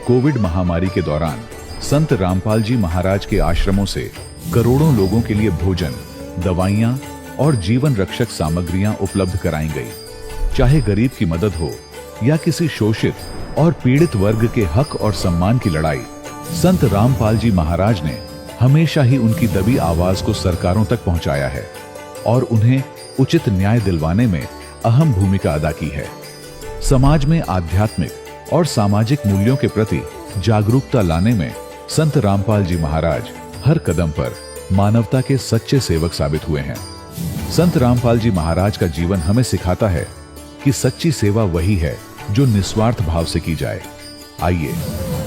A: कोविड महामारी के दौरान संत रामपाल जी महाराज के आश्रमों से करोड़ों लोगों के लिए भोजन, दवाइयां और जीवन रक्षक सामग्रियां उपलब्ध कराई गई। चाहे गरीब की मदद हो या किसी शोषित और पीड़ित वर्ग के हक और सम्मान की लड़ाई, संत रामपाल जी महाराज ने हमेशा ही उनकी दबी आवाज को सरकारों तक पहुंचाया है और उन्हें उचित न्याय दिलवाने में अहम भूमिका अदा की है। समाज में आध्यात्मिक और सामाजिक मूल्यों के प्रति जागरूकता लाने में संत रामपाल जी महाराज हर कदम पर मानवता के सच्चे सेवक साबित हुए हैं। संत रामपाल जी महाराज का जीवन हमें सिखाता है कि सच्ची सेवा वही है जो निस्वार्थ भाव से की जाए। आइए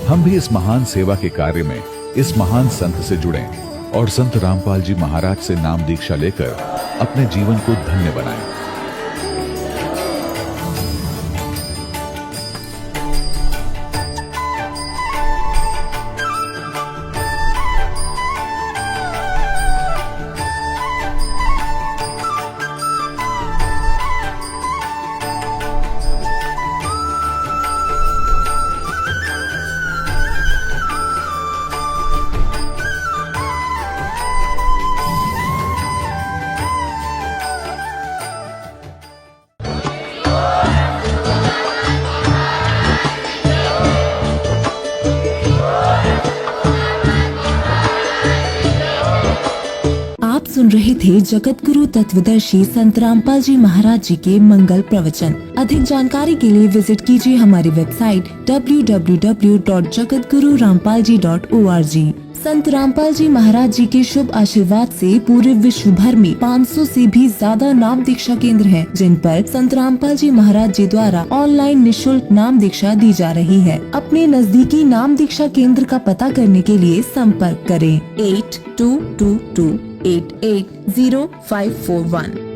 A: हम भी इस महान सेवा के कार्य में इस महान संत से जुड़ें और संत रामपाल जी महाराज से नाम दीक्षा लेकर अपने जीवन को धन्य बनाएं।
H: सुन रहे थे जगत गुरु तत्वदर्शी संत रामपाल जी महाराज जी के मंगल प्रवचन। अधिक जानकारी के लिए विजिट कीजिए हमारी वेबसाइट www.jagatgururampalji.org। संत रामपाल जी महाराज जी के शुभ आशीर्वाद से पूरे विश्व भर में 500 से भी ज्यादा नाम दीक्षा केंद्र हैं, जिन पर संत रामपाल जी महाराज जी द्वारा ऑनलाइन निशुल्क नाम दीक्षा दी जा रही है। अपने नजदीकी नाम दीक्षा केंद्र का पता करने के लिए संपर्क करें 8222880541।